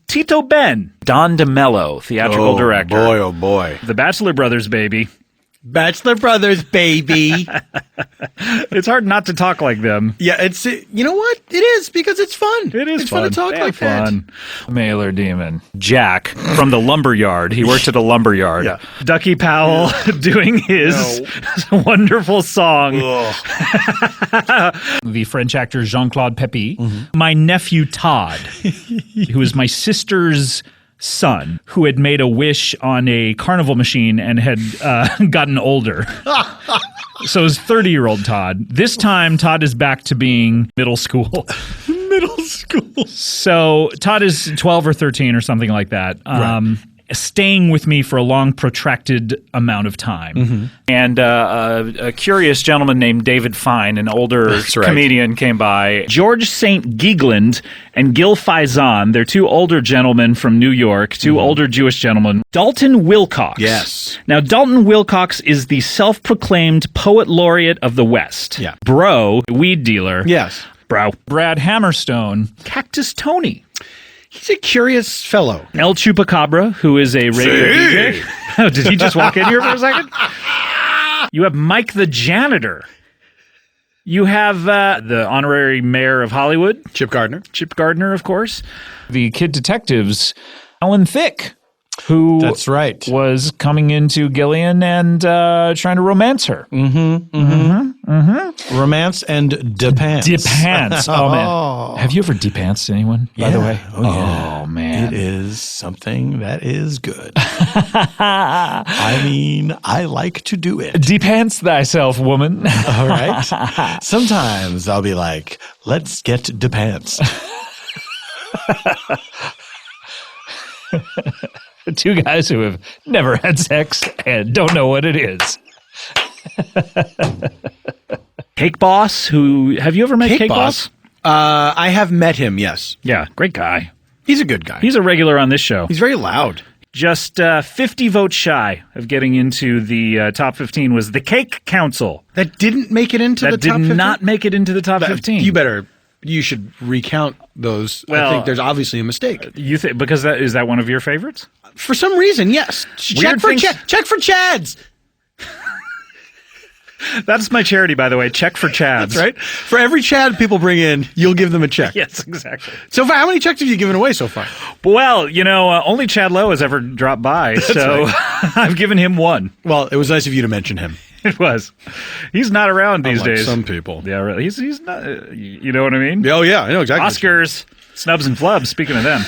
Tito Ben, Don DeMello, theatrical director. Oh boy! The Bachelor Brothers, baby. Bachelor Brothers, baby. It's hard not to talk like them. Yeah, you know what? It is because it's fun. It is it's fun to talk like that. Mailer Demon. Jack from the lumberyard. He worked at a lumberyard. Yeah. Ducky Powell doing his wonderful song. The French actor Jean-Claude Pepe. My nephew Todd, who is my sister's son, who had made a wish on a carnival machine and had gotten older. So it was 30-year-old Todd. This time, Todd is back to being middle school. Middle school. So Todd is 12 or 13 or something like that. Right. Staying with me for a long, protracted amount of time. And a curious gentleman named David Fine, an older comedian, came by. George St. Giegland and Gil Faison, they're two older gentlemen from New York, two older Jewish gentlemen. Dalton Wilcox. Yes. Now, Dalton Wilcox is the self-proclaimed poet laureate of the West. Yeah. Bro, weed dealer. Yes. Bro. Brad Hammerstone. Cactus Tony. He's a curious fellow. El Chupacabra, who is a radio DJ. Oh, did he just walk in here for a second? You have Mike the Janitor. You have the honorary mayor of Hollywood. Chip Gardner. Chip Gardner, of course. The Kid Detectives, Alan Thicke. who That's right. was coming into Gillian and trying to romance her. Romance and depants. Depants. Oh, man. Have you ever depantsed anyone, by the way? Oh, yeah. Oh, man. It is something that is good. I mean, I like to do it. Depants thyself, woman. All right. Sometimes I'll be like, let's get depants. Two guys who have never had sex and don't know what it is. Cake Boss, who have you ever met Cake Boss? I have met him, yes. Yeah, great guy. He's a good guy. He's a regular on this show. He's very loud. Just 50 votes shy of getting into the top 15 was the Cake Council. That didn't make it into the top 15? That did not make it into the top 15. You should recount those. Well, I think there's obviously a mistake. You think because is that one of your favorites? For some reason, yes. Check for Chads. That's my charity, by the way. Check for Chads. That's right. For every Chad people bring in, you'll give them a check. Yes, exactly. So far, how many checks have you given away so far? Well, only Chad Lowe has ever dropped by, so right. I've given him one. Well, it was nice of you to mention him. It was. He's not around these Unlike days. Some people. Yeah, really. He's not. You know what I mean? Oh yeah, I know exactly. Oscars, snubs, and flubs. Speaking of them.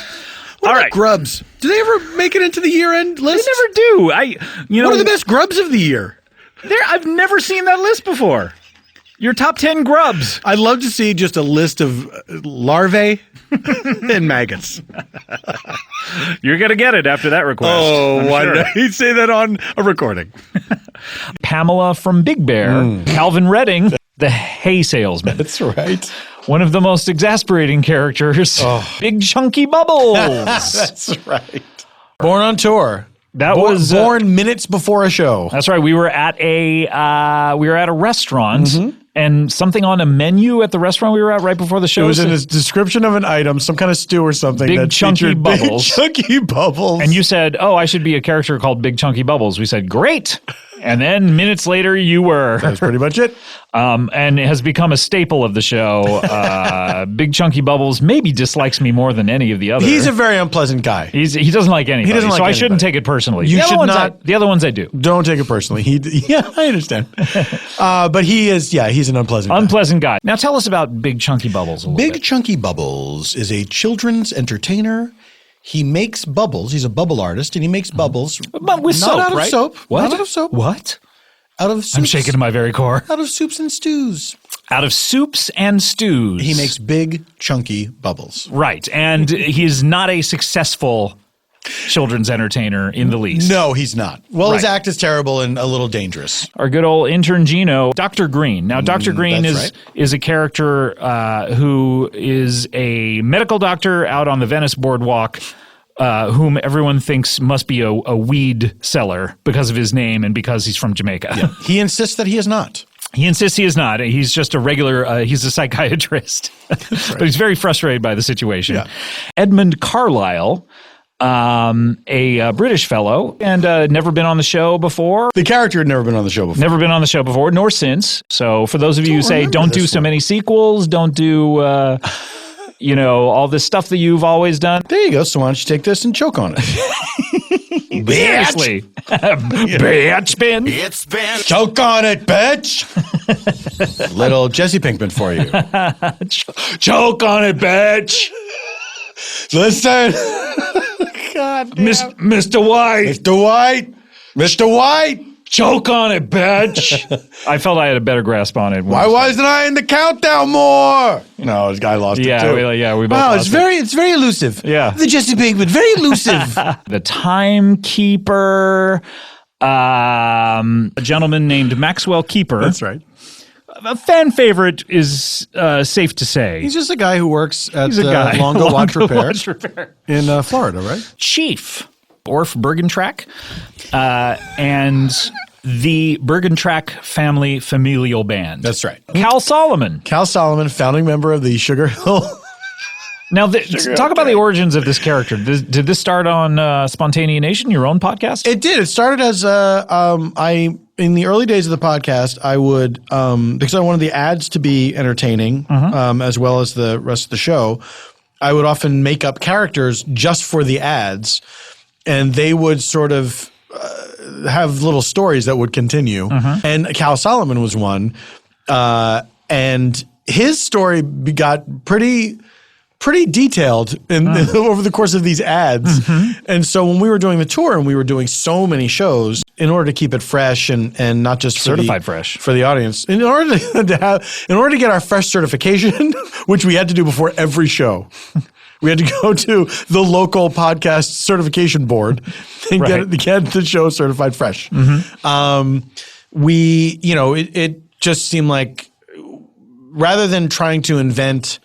All right, grubs. Do they ever make it into the year-end list? They never do. What are the best grubs of the year? I've never seen that list before. Your top 10 grubs. I'd love to see just a list of larvae and maggots. You're going to get it after that request. Oh, why did he say that on a recording? Pamela from Big Bear. Calvin Redding, the hay salesman. That's right. One of the most exasperating characters. Oh. Big Chunky Bubbles. That's right. Born on tour. That was born minutes before a show. That's right. We were at a restaurant, and something on a menu at the restaurant we were at right before the show. It was in a description of an item, some kind of stew or something. Big that Chunky Bubbles. Big Chunky Bubbles. And you said, "Oh, I should be a character called Big Chunky Bubbles." We said, "Great." And then minutes later, you were. That's pretty much it. And it has become a staple of the show. Big Chunky Bubbles maybe dislikes me more than any of the others. He's a very unpleasant guy. He doesn't like anybody. He doesn't like so anybody. I shouldn't take it personally. You should not. The other ones I do. Don't take it personally. Yeah, I understand. But he's an unpleasant guy. Now tell us about Big Chunky Bubbles a little bit. Big Chunky Bubbles is a children's entertainer. He makes bubbles. He's a bubble artist, and he makes bubbles. But with soap, not out of right? soap. What? Not out of soap. What? Out of soups. I'm shaking to my very core. Out of soups and stews. Out of soups and stews. He makes big, chunky bubbles. Right. And he's not a successful children's entertainer in the least. No, he's not. Well, Right. his act is terrible and a little dangerous. Our good old intern Gino, Dr. Green. Now, Dr. Green is a character who is a medical doctor out on the Venice boardwalk, whom everyone thinks must be a weed seller because of his name and because he's from Jamaica. Yeah. He insists that he is not. He insists he is not. He's just a regular, he's a psychiatrist. Right. But he's very frustrated by the situation. Yeah. Edmund Carlisle, a British fellow, and never been on the show before. The character had never been on the show before. Never been on the show before, nor since. So for those of you who say, don't do so many sequels, don't do... all this stuff that you've always done. There you go. So why don't you take this and choke on it? Seriously. Bitch, Ben. It's Ben. Choke on it, bitch. Little Jesse Pinkman for you. Choke on it, bitch. Listen. God damn. Mr. White. Mr. White. Mr. White. Choke on it, bitch. I felt I had a better grasp on it. Why wasn't I in the countdown more? No, this guy lost it too. We both lost it's very elusive. Yeah. The Jesse Pinkman, very elusive. The timekeeper, a gentleman named Maxwell Keeper. That's right. A fan favorite is safe to say. He's just a guy who works at Longo Watch Repair in Florida, right? Chief Orf Bergentrack, and the Bergentrack family familial band. That's right. Cal Solomon. Cal Solomon, founding member of the Sugar Hill. Now, talk about the origins of this character. Did this start on Spontaneous Nation, your own podcast? It did. It started as in the early days of the podcast, I would because I wanted the ads to be entertaining as well as the rest of the show. I would often make up characters just for the ads. and they would sort of have little stories that would continue. And Cal Solomon was one, and his story got pretty detailed over the course of these ads. And so when we were doing the tour and we were doing so many shows, in order to keep it fresh and not just certified fresh for the audience, in order to get our fresh certification, which we had to do before every show. We had to go to the local podcast certification board and get the show certified fresh. It just seemed like rather than trying to invent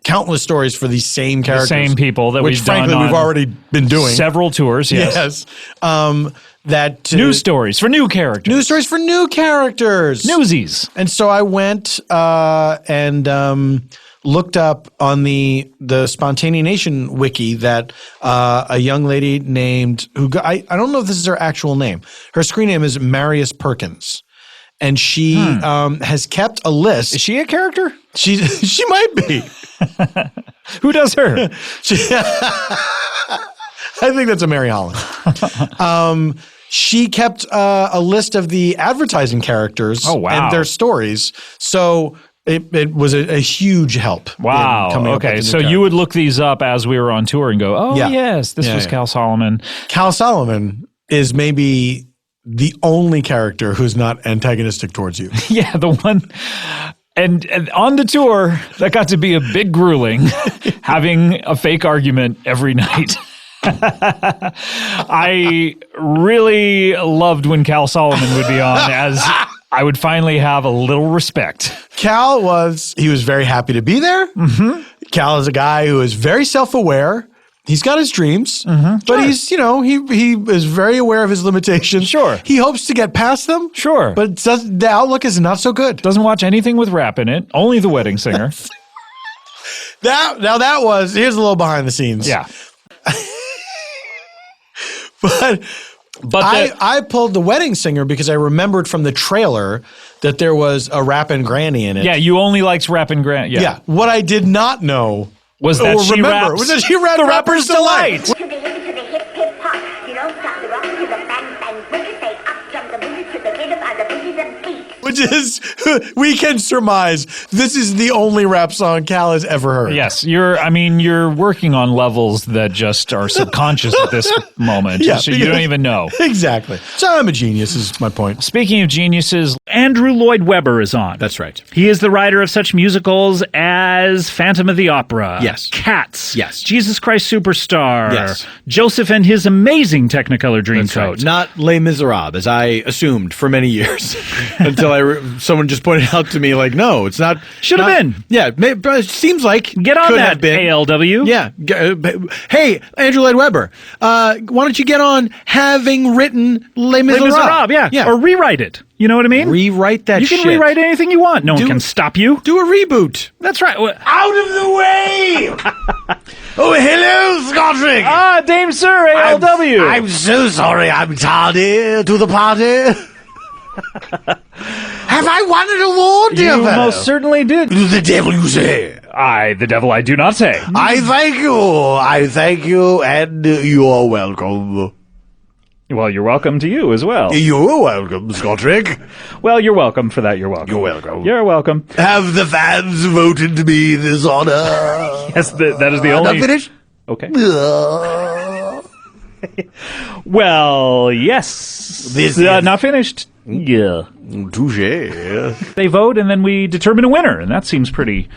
countless stories for these same characters. The same people that which we've frankly done we've already been doing. Several tours, yes. New stories for new characters. New stories for new characters. Newsies. And so I went and looked up on the Spontaneous Nation wiki that a young lady named, I don't know if this is her actual name. Her screen name is Marius Perkins. And she has kept a list. Is she a character? She might be. Who does her? I think that's a Mary Holland. She kept a list of the advertising characters and their stories. So it was a huge help. Wow. Okay. So you would look these up as we were on tour and go, oh, yes, this was Cal Solomon. Cal Solomon is maybe the only character who's not antagonistic towards you. Yeah, the one. And on the tour, that got to be a bit grueling, having a fake argument every night. I really loved when Cal Solomon would be on, as I would finally have a little respect. Cal was very happy to be there. Cal is a guy who is very self-aware. He's got his dreams, but he's, he is very aware of his limitations. Sure. He hopes to get past them. Sure. But the outlook is not so good. Doesn't watch anything with rap in it. Only The Wedding Singer. Here's a little behind the scenes. Yeah. But I pulled The Wedding Singer because I remembered from the trailer that there was a rapping granny in it. Yeah, you only liked rapping granny. Yeah. What I did not know was that she rapped The Rapper's Delight. Which is, we can surmise, this is the only rap song Cal has ever heard. Yes, you're working on levels that just are subconscious at this moment. Yeah, so you don't even know. Exactly. So I'm a genius is my point. Speaking of geniuses, Andrew Lloyd Webber is on. That's right. He is the writer of such musicals as Phantom of the Opera. Yes. Cats. Yes. Jesus Christ Superstar. Yes. Joseph and His Amazing Technicolor Dreamcoat. Right. Not Les Miserables, as I assumed for many years, until someone just pointed out to me, like, no, it's not. Should have been. Yeah, it seems like. Get on that, ALW. Yeah. Hey, Andrew Lloyd Webber, why don't you get on having written Les Miserables? Yeah. Or rewrite it. You know what I mean? Rewrite that shit. You can rewrite anything you want. No one can stop you. Do a reboot. That's right. Out of the way! Oh, hello, Scottrick! Ah, Dame Sir, ALW. I'm so sorry I'm tardy to the party. Have I won an award, dear You fellow? most certainly did. The devil you say. The devil I do not say. I thank you, and you're welcome. Well, you're welcome to you as well. You're welcome, Scottrick. Well, you're welcome for that. You're welcome. You're welcome. You're welcome. Have the fans voted me this honor? Yes, that is the only... Not finished? Okay. Well, yes. This is... not finished. Yeah. Touché. They vote, and then we determine a winner, and that seems pretty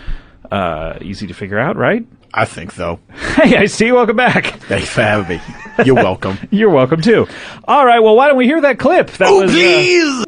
easy to figure out, right? I think so. Hey, I see. Welcome back. Thanks for having me. You're welcome. You're welcome, too. All right, well, why don't we hear that clip? That was, please!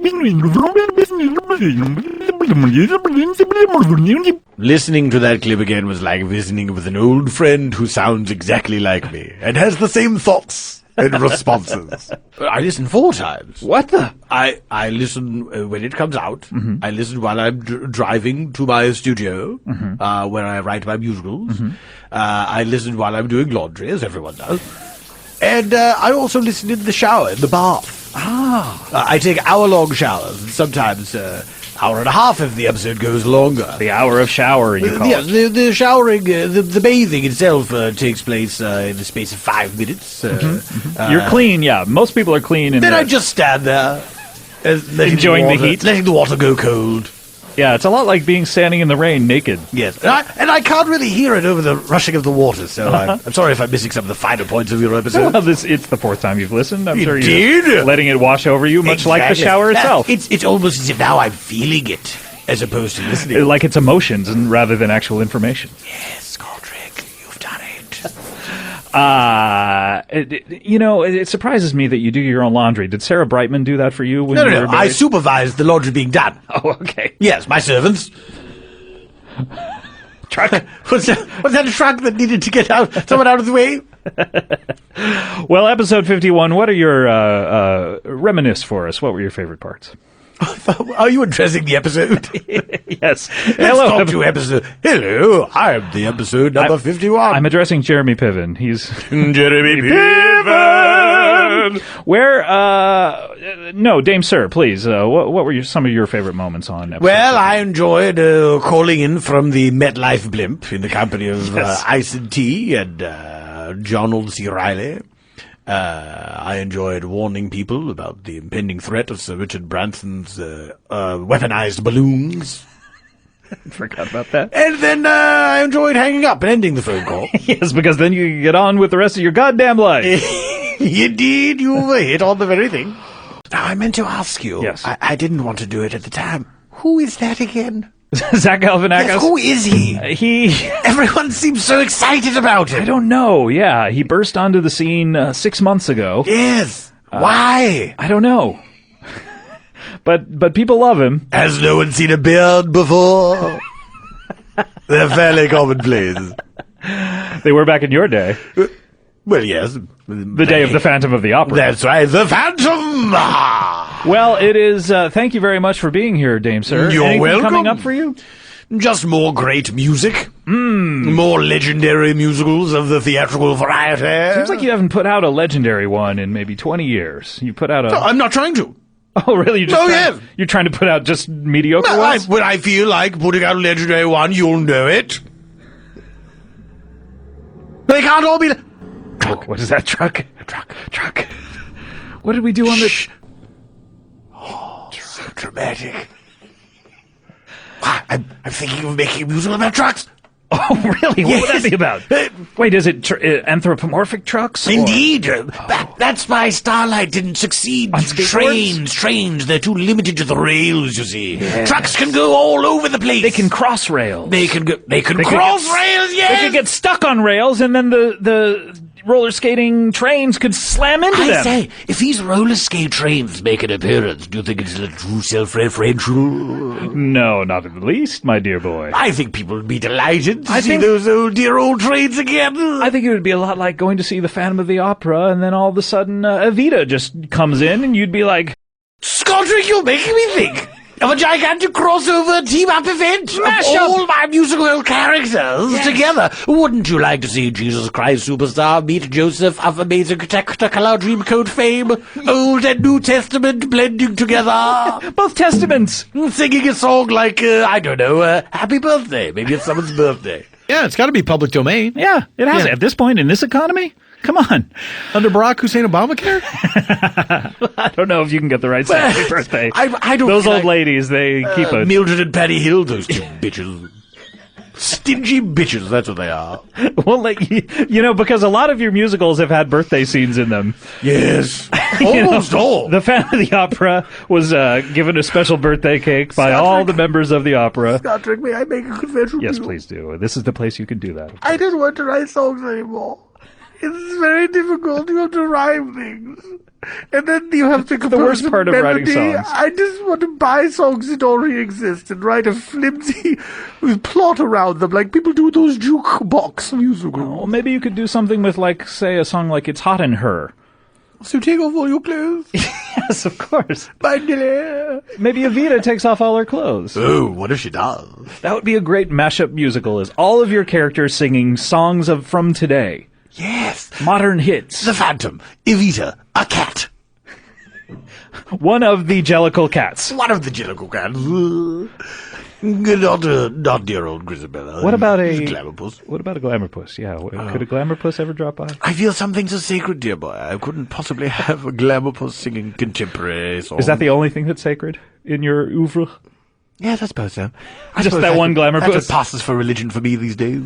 Listening to that clip again was like listening with an old friend who sounds exactly like me and has the same thoughts and responses. I listen 4 times. What the? I listen when it comes out. Mm-hmm. I listen while I'm driving to my studio, mm-hmm. Where I write my musicals. Mm-hmm. I listen while I'm doing laundry, as everyone does. And I also listen in the shower, in the bath. I take hour-long showers. Sometimes hour and a half if the episode goes longer. The hour of shower, you call Yes, it. the showering, the bathing itself takes place in the space of 5 minutes. You're clean, yeah. Most people are clean. Then I just stand there, enjoying the heat, letting the water go cold. Yeah, it's a lot like being standing in the rain naked. Yes, and I can't really hear it over the rushing of the water, so I'm sorry if I'm missing some of the finer points of your episode. Well, it's the 4th time you've listened. I'm sure Indeed. you're letting it wash over you, much like the shower itself. It's almost as if now I'm feeling it, as opposed to listening. Like it's emotions and rather than actual information. Yes, Godric, you've done it. It surprises me that you do your own laundry. Did Sarah Brightman do that for you? When No, you were I married? supervised the laundry being done. Oh, okay. Yes, my servants. Truck? was that a truck that needed to get someone out of the way? Well, episode 51, what are your, reminisce for us? What were your favorite parts? Are you addressing the episode? Yes. Hello, Hello, I'm the episode number 51. I'm addressing Jeremy Piven. He's Jeremy Piven. Where? No, Dame Sir, please. What were some of your favorite moments on episode? Well, I enjoyed calling in from the MetLife blimp in the company of Ice and Tea and John Old C. Riley. I enjoyed warning people about the impending threat of Sir Richard Branson's weaponized balloons. Forgot about that. And then I enjoyed hanging up and ending the phone call. Yes, because then you can get on with the rest of your goddamn life. Indeed, you hit on the very thing. Now, I meant to ask you. Yes. I didn't want to do it at the time. Who is that again? Zach Galifianakis? Yes, who is he? Everyone seems so excited about it. I don't know. Yeah, he burst onto the scene 6 months ago. Yes. Why? I don't know. But people love him. Has no one seen a beard before? They're fairly commonplace. They were back in your day. Well, yes. The day of the Phantom of the Opera. That's right, the Phantom! Well, it is, thank you very much for being here, Dame Sir. You're Anything welcome. coming up for you? Just more great music. More legendary musicals of the theatrical variety. Seems like you haven't put out a legendary one in maybe 20 years. You put out a... No, I'm not trying to. Oh, really? You're trying to put out just mediocre ones? When I feel like putting out a legendary one, you'll know it. They can't all be... Truck. What is that? Truck. What did we do on the... Oh, so dramatic. I'm thinking of making a musical about trucks. Oh, really? What would that be about? Wait, is it anthropomorphic trucks? Indeed. That's why Starlight didn't succeed. Trains, they're too limited to the rails, you see. Yeah. Trucks can go all over the place. They can cross rails. They can cross rails, yes! They could get stuck on rails, and then the roller skating trains could slam into them. I say, if these roller skate trains make an appearance, do you think it's a true self-referential? No, not in the least, my dear boy. I think people would be delighted to see those dear old trains again. I think it would be a lot like going to see the Phantom of the Opera, and then all of a sudden Evita just comes in, and you'd be like, Scotrick, you're making me think of a gigantic crossover team-up event of all my musical characters together. Wouldn't you like to see Jesus Christ Superstar meet Joseph of amazing Technicality Dreamcoat fame? Old and New Testament blending together. Both Testaments. Singing a song like, I don't know, Happy Birthday. Maybe it's someone's birthday. Yeah, it's got to be public domain. Yeah, it has. At this point in this economy, come on. Under Barack Hussein Obamacare? I don't know if you can get the right happy birthday. I don't. Those old ladies, they keep it. Mildred and Patty Hill, those two bitches. Stingy bitches, that's what they are. Well, because a lot of your musicals have had birthday scenes in them. Yes. Almost all. The Phantom of the Opera was given a special birthday cake by all the members of the opera. Scotrick, may I make a confession? Yes, please do. This is the place you can do that. I don't want to write songs anymore. It's very difficult. You have to rhyme things. And then you have to compose the worst part of writing songs. I just want to buy songs that already exist and write a flimsy plot around them, like people do those jukebox musicals. Well, maybe you could do something with, say, a song like It's Hot in Her. So take off all your clothes? Yes, of course. Maybe Evita takes off all her clothes. Oh, what if she does? That would be a great mashup musical, is all of your characters singing songs from today. Yes. Modern hits. The Phantom, Evita, a cat. One of the Jellicle cats. One of the Jellicle cats. Not dear old Grisabella. What about a Glamourpuss? What about a Glamourpuss? Yeah, could a Glamourpuss ever drop by? I feel some things are sacred, dear boy. I couldn't possibly have a Glamourpuss singing contemporary songs. Is that the only thing that's sacred in your oeuvre? Yes, I suppose so. Just that one Glamourpuss? That's what passes for religion for me these days.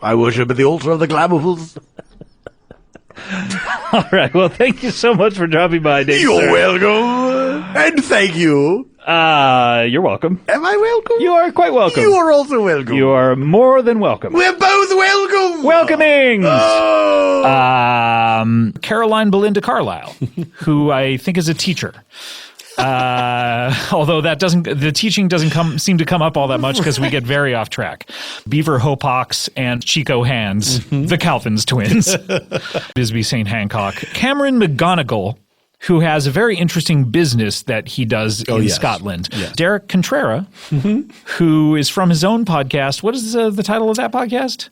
I worship at the altar of the Glamourpuss. All right. Well, thank you so much for dropping by, Dave. You're welcome. And thank you. You're welcome. Am I welcome? You are quite welcome. You are also welcome. You are more than welcome. We're both welcome. Welcomings. Oh. Caroline Belinda Carlisle, who I think is a teacher. Although the teaching doesn't seem to come up all that much because we get very off track. Beaver Hopox and Chico Hands, the Calvins twins. Bisbee St. Hancock. Cameron McGonigal, who has a very interesting business that he does in Scotland. Yeah. Derek Contreras, who is from his own podcast. What is the title of that podcast?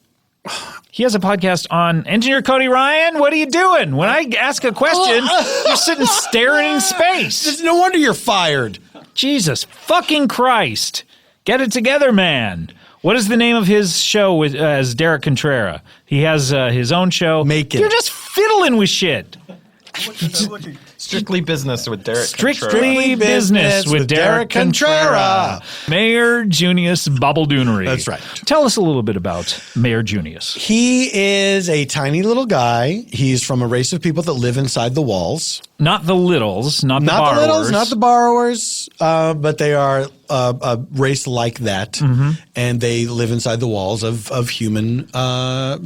He has a podcast on Engineer Cody Ryan. What are you doing? When I ask a question, you're sitting staring in space. No wonder you're fired. Jesus fucking Christ. Get it together, man. What is the name of his show as Derek Contreras? He has his own show. Make it. You're just fiddling with shit. Strictly Business with Derek Strictly Business with Derek Contreras. Mayor Junius Bobbledoonery. That's right. Tell us a little bit about Mayor Junius. He is a tiny little guy. He's from a race of people that live inside the walls. Not the littles, not the borrowers. Not the littles, not the borrowers, but they are a race like that, and they live inside the walls of human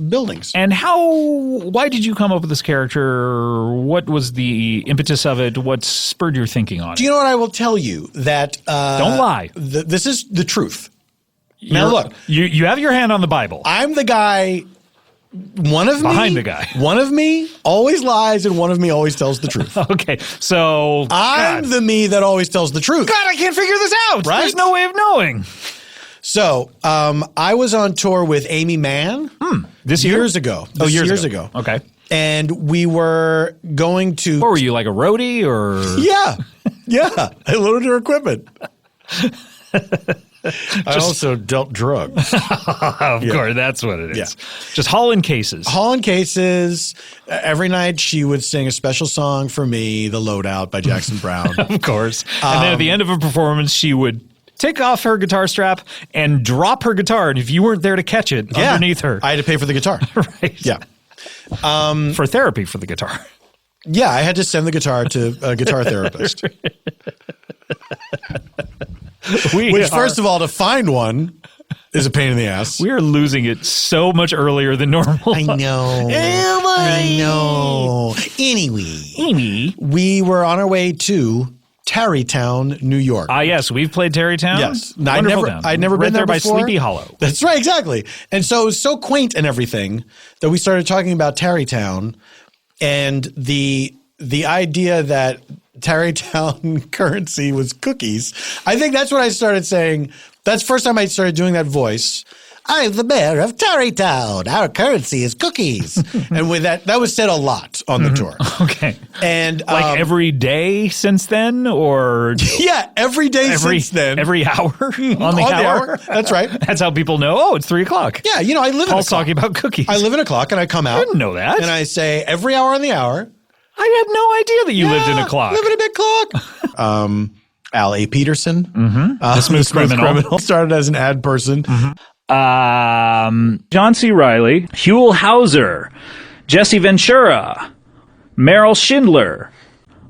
buildings. And why did you come up with this character? What was the impetus of it? What spurred your thinking on it? Do you know what I will tell you? That don't lie. This is the truth. Now look, you have your hand on the Bible. I'm the guy. One of me always lies, and one of me always tells the truth. Okay, so I'm the me that always tells the truth. God, I can't figure this out. Right? There's no way of knowing. So I was on tour with Amy Mann this year? years ago. Years ago. Okay. And we were going to. What were you, like a roadie or? Yeah. I loaded her equipment. I also dealt drugs. Of course, that's what it is. Yeah. Just hauling cases. Every night she would sing a special song for me, The Loadout by Jackson Brown. Of course. And then at the end of a performance, she would take off her guitar strap and drop her guitar. And if you weren't there to catch it underneath her. I had to pay for the guitar. Right. Yeah. For therapy for the guitar. Yeah, I had to send the guitar to a guitar therapist. First of all, to find one is a pain in the ass. We are losing it so much earlier than normal. I know. I know. Anyway, we were on our way to Tarrytown, New York. Yes, we've played Tarrytown. Yes. I'd never been there before. By Sleepy Hollow. That's right, exactly. And so it was so quaint and everything that we started talking about Tarrytown and the idea that Tarrytown currency was cookies. I think that's what I started saying. That's the first time I started doing that voice. I'm the mayor of Tarrytown. Our currency is cookies. And with that was said a lot on the tour. Okay. And like every day since then, or yeah, every day since then. Every hour on the hour. That's right. That's how people know. Oh, it's 3:00. Yeah, I live. Paul's talking about cookies. I live in a clock, and I come out. I didn't know that. And I say every hour on the hour. I had no idea that you lived in a clock. Live in a big clock. Al A. Peterson, the smooth criminal, started as an ad person. John C. Reilly, Huell Hauser, Jesse Ventura, Meryl Schindler,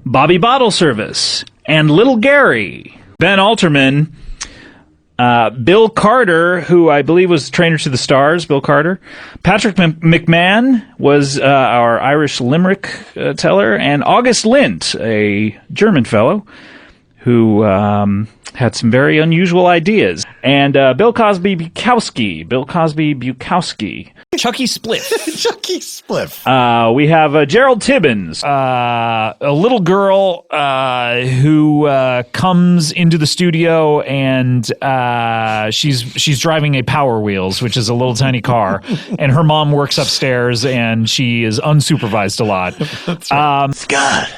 Bobby Bottle Service, and Little Gary, Ben Alterman, Bill Carter, who I believe was trainer to the stars, Bill Carter. Patrick McMahon was our Irish limerick teller, and August Lindt, a German fellow who had some very unusual ideas. And Bill Cosby Bukowski. Chucky Spliff. Chucky Spliff. We have Gerald Tibbins. A little girl who comes into the studio and she's driving a Power Wheels, which is a little tiny car, and her mom works upstairs and she is unsupervised a lot. Scott.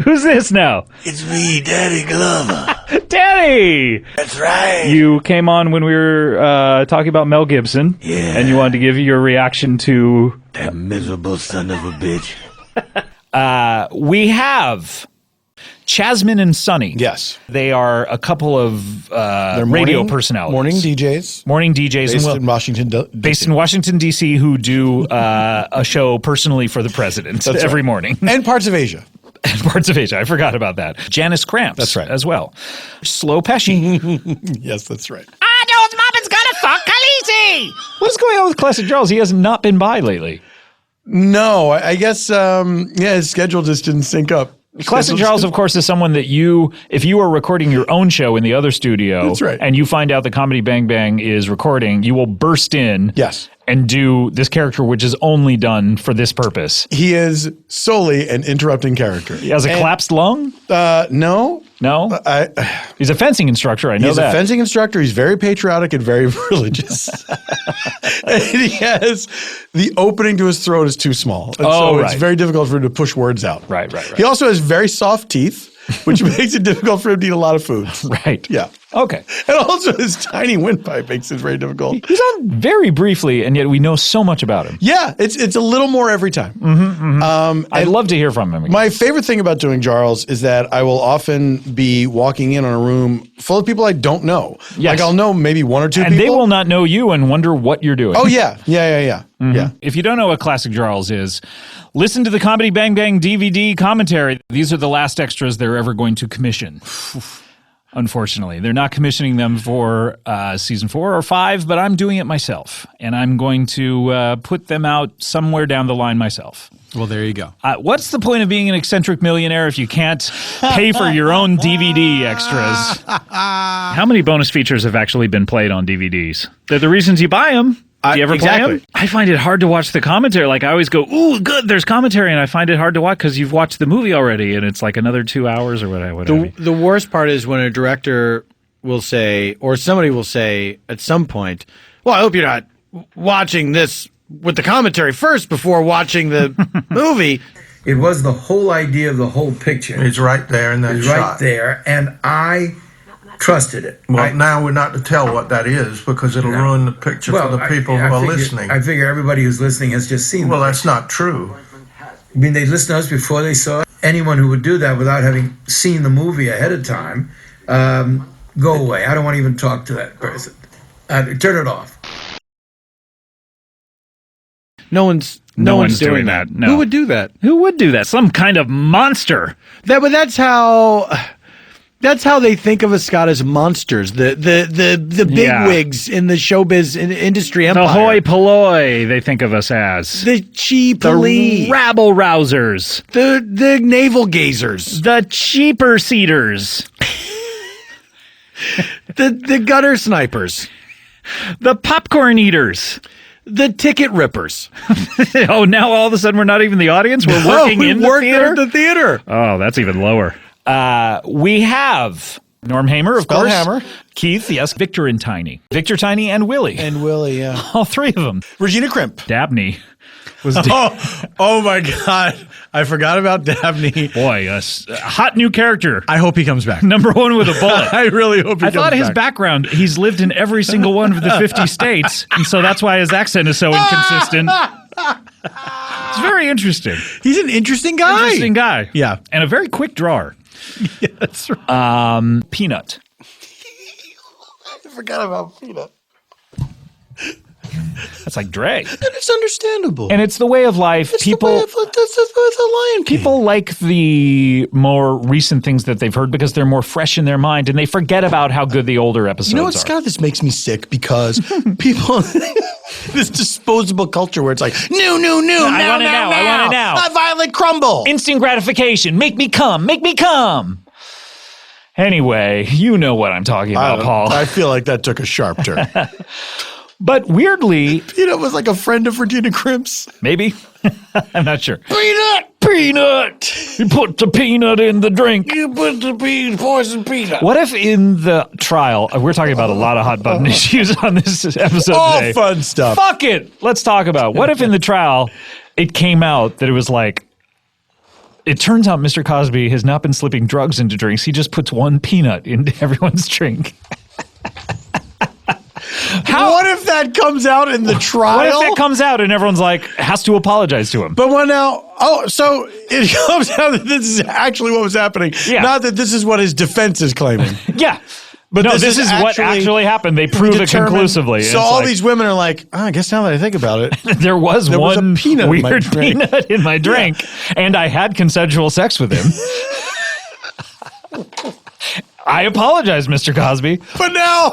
Who's this now? It's me, Danny Glover. Danny! That's right. You came on when we were talking about Mel Gibson. Yeah. And you wanted to give your reaction to... That miserable son of a bitch. We have Chasmin and Sonny. Yes. They are a couple of radio personalities. Morning DJs. Morning DJs. Based and in Washington, D.C. Based in Washington, D.C., who do a show personally for the president every morning. And parts of Asia. And parts of Asia. I forgot about that. Janice Cramps. That's right. As well. Slow Pesci. Yes, that's right. Those mobbins gonna fuck Khaleesi! What is going on with Classic Charles? He has not been by lately. No, I guess, his schedule just didn't sync up. Classic Charles, of course, is someone that if you are recording your own show in the other studio, that's right, and you find out that Comedy Bang Bang is recording, you will burst in, yes, and do this character, which is only done for this purpose. He is solely an interrupting character. He has a collapsed lung? No. He's a fencing instructor. I know He's that. a fencing instructor. He's very patriotic and very religious. And he has the opening to his throat is too small. And so it's very difficult for him to push words out. Right. He also has very soft teeth, which makes it difficult for him to eat a lot of food. Right. Yeah. Okay. And also his tiny windpipe makes it very difficult. He's on very briefly, and yet we know so much about him. Yeah, it's a little more every time. I'd love to hear from him again. My favorite thing about doing Charles is that I will often be walking in on a room full of people I don't know. Yes. Like I'll know maybe one or two and people. they will not know you and wonder what you're doing. Oh, yeah. Yeah. If you don't know what Classic Charles is, listen to the Comedy Bang Bang DVD commentary. These are the last extras they're ever going to commission. Unfortunately, they're not commissioning them for season 4 or 5, but I'm doing it myself, and I'm going to put them out somewhere down the line myself. Well, there you go. What's the point of being an eccentric millionaire if you can't pay for your own DVD extras? How many bonus features have actually been played on DVDs? They're the reasons you buy them. Do you ever play them? I find it hard to watch the commentary. Like, I always go, ooh, good, there's commentary, and I find it hard to watch because you've watched the movie already, and it's like another 2 hours or whatever. The worst part is when a director will say, or somebody will say at some point, well, I hope you're not watching this with the commentary first before watching the movie. It was the whole idea of the whole picture. It's right there in that It's shot. right there, and I trusted it. Well, now we're not to tell what that is because it'll ruin the picture for the people who are listening. I figure everybody who's listening has just seen Well, that's not true. I mean, they listened to us before they saw it. Anyone who would do that without having seen the movie ahead of time, go away. I don't want to even talk to that person. Turn it off. No one's doing that. No. Who would do that? Who would do that? Some kind of monster. But that's how they think of us, Scott, as monsters. The bigwigs in the showbiz industry empire. The hoi polloi, they think of us as. The cheaply. The rabble rousers. The navel gazers. The cheaper seaters. the gutter snipers. The popcorn eaters. The ticket rippers. Oh, now all of a sudden we're not even the audience? We're working in the theater? At the theater. Oh, that's even lower. We have Norm Hamer, of course. Hammer. Keith, yes. Victor and Tiny. Victor, Tiny, and Willie. And Willie, yeah. All three of them. Regina Crimp. Dabney. Was oh my God. I forgot about Dabney. Boy, a hot new character. I hope he comes back. Number 1 with a bullet. I really hope he comes back. I thought his background, he's lived in every single one of the 50 states, and so that's why his accent is so inconsistent. It's very interesting. He's an interesting guy. Yeah. And a very quick drawer. Yeah, that's right. Peanut. I forgot about Peanut. That's like Dre. And it's understandable. And it's the way of life. It's the Lion King. People like the more recent things that they've heard because they're more fresh in their mind, and they forget about how good the older episodes are. You know what, Scott? This makes me sick because people, this disposable culture where it's like, no, I want it now. A violent crumble. Instant gratification. Make me come. Anyway, you know what I'm talking about, Paul. I feel like that took a sharp turn. But weirdly, Peanut was like a friend of Regina Crimp's. Maybe. I'm not sure. Peanut! You put the peanut in the drink. You put the poison peanut. What if in the trial, we're talking about a lot of hot button issues on this episode today. Fun stuff. Fuck it. Let's talk about it. What if in the trial it came out that it was like It turns out Mr. Cosby has not been slipping drugs into drinks. He just puts one peanut into everyone's drink. What if that comes out in the trial? What if that comes out and everyone's like, has to apologize to him? But so it comes out that this is actually what was happening. Yeah. Not that this is what his defense is claiming. Yeah. But no, this is what actually happened. They prove it conclusively. So all these women are like, I guess now that I think about it, there was one a peanut weird peanut in my drink, and I had consensual sex with him. I apologize, Mr. Cosby. But now...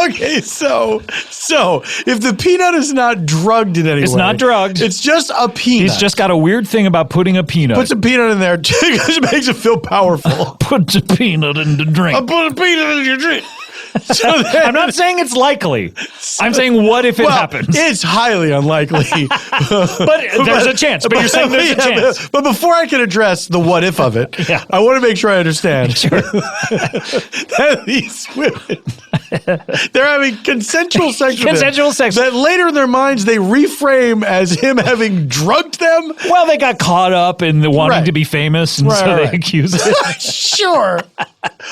Okay, so if the peanut is not drugged in any way. It's not drugged. It's just a peanut. He's just got a weird thing about putting a peanut. Puts a peanut in there because it makes it feel powerful. Puts a peanut in the drink. I put a peanut in your drink. So then, I'm not saying it's likely. I'm saying what if it happens? It's highly unlikely. But there's a chance. But you're saying there's a chance. But before I can address the what if of it, I want to make sure I understand. Sure. That these women, they're having consensual sex Consensual sex. that later in their minds they reframe as him having drugged them. Well, they got caught up in the wanting to be famous, and so they accuse it. Sure.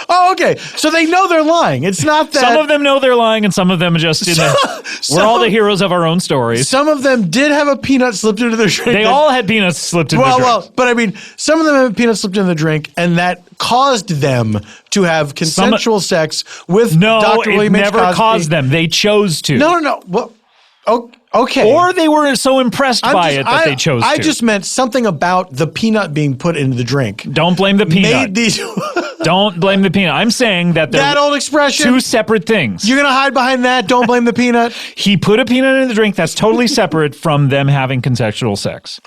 Oh, okay. So they know they're lying. It's not that... Some of them know they're lying, and some of them just didn't. We're all the heroes of our own stories. Some of them did have a peanut slipped into their drink. They all had peanuts slipped into their drink. Well, but I mean, some of them have peanuts slipped into the drink, and that caused them to have consensual sex with Dr. William H. never Cosby. Caused them. They chose to. No. Well, okay. Or they were so impressed by it that they chose to. I just meant something about the peanut being put into the drink. Don't blame the peanut. Made these... Don't blame the peanut. I'm saying that they're that old expression. Two separate things. You're going to hide behind that? Don't blame the peanut? He put a peanut in the drink. That's totally separate from them having consensual sex.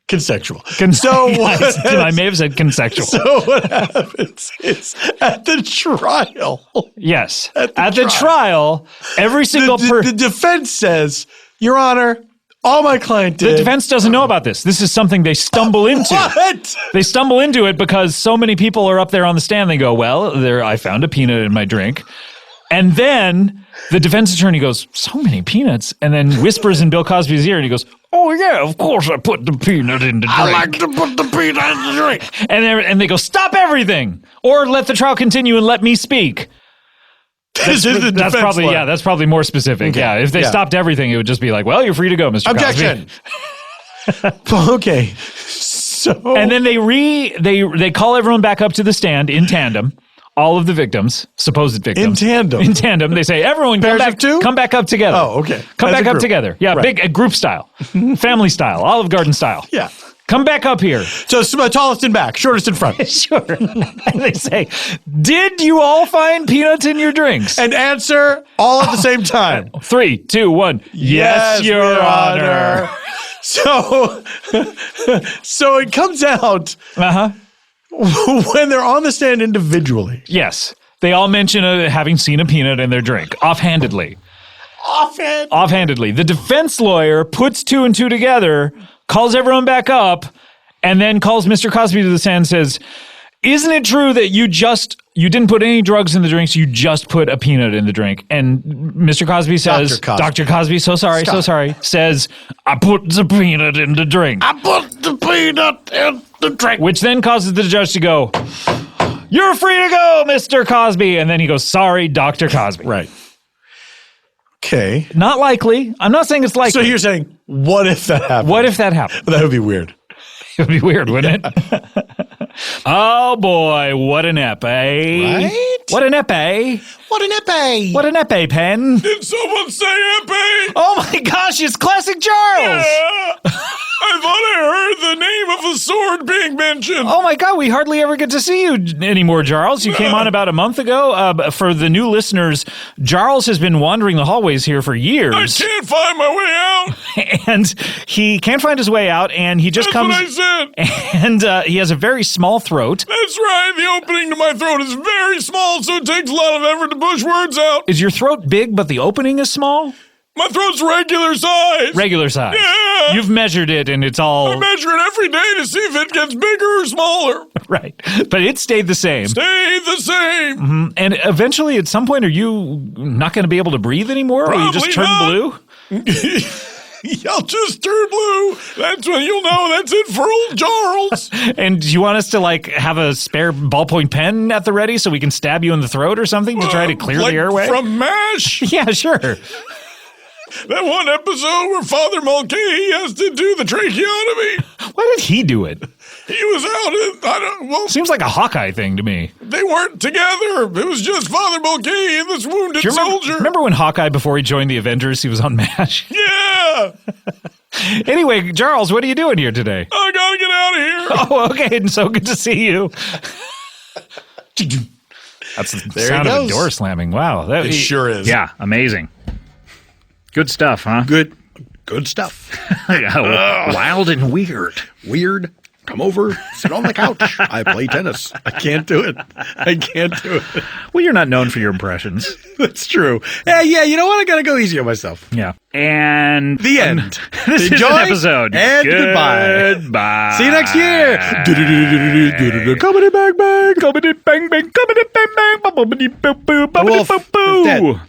Consensual. I may have said consensual. So what happens is at the trial. Yes. At the trial, every single person. The defense says, Your Honor, all my client did. The defense doesn't know about this. This is something they stumble into. What? They stumble into it because so many people are up there on the stand. They go, well, I found a peanut in my drink. And then the defense attorney goes, so many peanuts. And then whispers in Bill Cosby's ear and he goes, oh, yeah, of course I put the peanut in the drink. I like to put the peanut in the drink. And they go, stop everything. Or let the trial continue and let me speak. That's probably more specific. Okay. Yeah, if they stopped everything, it would just be like, well, you're free to go, Mr. Objection. Cosby. Okay. So and then they call everyone back up to the stand in tandem. All of the victims, supposed victims. In tandem. They say, everyone come back up together. Oh, okay. Come back up together. Yeah, right. Big group style. Family style. Olive Garden style. Yeah. Come back up here. So tallest in back, shortest in front. Sure. And they say, did you all find peanuts in your drinks? And answer all at the same time. 3, 2, 1. Yes, Your Honor. So it comes out when they're on the stand individually. Yes. They all mention having seen a peanut in their drink, offhandedly. Offhandedly. The defense lawyer puts 2 and 2 together, calls everyone back up, and then calls Mr. Cosby to the stand and says, isn't it true that you didn't put any drugs in the drinks, you just put a peanut in the drink? And Mr. Cosby says, Dr. Cosby, so sorry, says, I put the peanut in the drink. I put the peanut in the drink. Which then causes the judge to go, you're free to go, Mr. Cosby. And then he goes, sorry, Dr. Cosby. Right. Okay. Not likely. I'm not saying it's likely. So you're saying, what if that happened? What if that happened? That would be weird. It would be weird, wouldn't it? Oh, boy. What an ep, eh? Right? What an ep, eh? What an epe. What an epe, Pen. Did someone say epe? Oh, my gosh. It's Classic Charles. Yeah. I thought I heard the name of a sword being mentioned. Oh, my God. We hardly ever get to see you anymore, Charles. You came on about a month ago. For the new listeners, Charles has been wandering the hallways here for years. I can't find my way out. And he can't find his way out, and he just comes. That's what I said. And he has a very small throat. That's right. The opening to my throat is very small, so it takes a lot of effort to push words out. Is your throat big, but the opening is small? My throat's regular size. Regular size. Yeah. You've measured it, and it's all... I measure it every day to see if it gets bigger or smaller. Right. But it stayed the same. Stayed the same. Mm-hmm. And eventually, at some point, are you not going to be able to breathe anymore? Probably or you just turn not. blue? Y'all just turn blue. That's when you'll know that's it for old Charles. And do you want us to like have a spare ballpoint pen at the ready so we can stab you in the throat or something to try to clear like the airway? From MASH? Yeah, sure. That one episode where Father Mulcahy has to do the tracheotomy. Why did he do it? He was out. Seems like a Hawkeye thing to me. They weren't together. It was just Father Mulcahy and this wounded soldier. Remember when Hawkeye, before he joined the Avengers, he was on MASH? Yeah. Anyway, Charles, what are you doing here today? I gotta get out of here. Oh, okay. And so good to see you. That's the sound of a door slamming. Wow. It sure is. Yeah, amazing. Good stuff, huh? Good stuff. Wild and weird. Weird. Come over, sit on the couch. I play tennis. I can't do it. Well, you're not known for your impressions. That's true. Yeah, you know what? I gotta go easy on myself. Yeah. And the end. This Enjoy is an episode. And goodbye. Goodbye. See you next year. Comedy bang bang. Comedy bang bang. Comedy bang bang. The wolf is dead.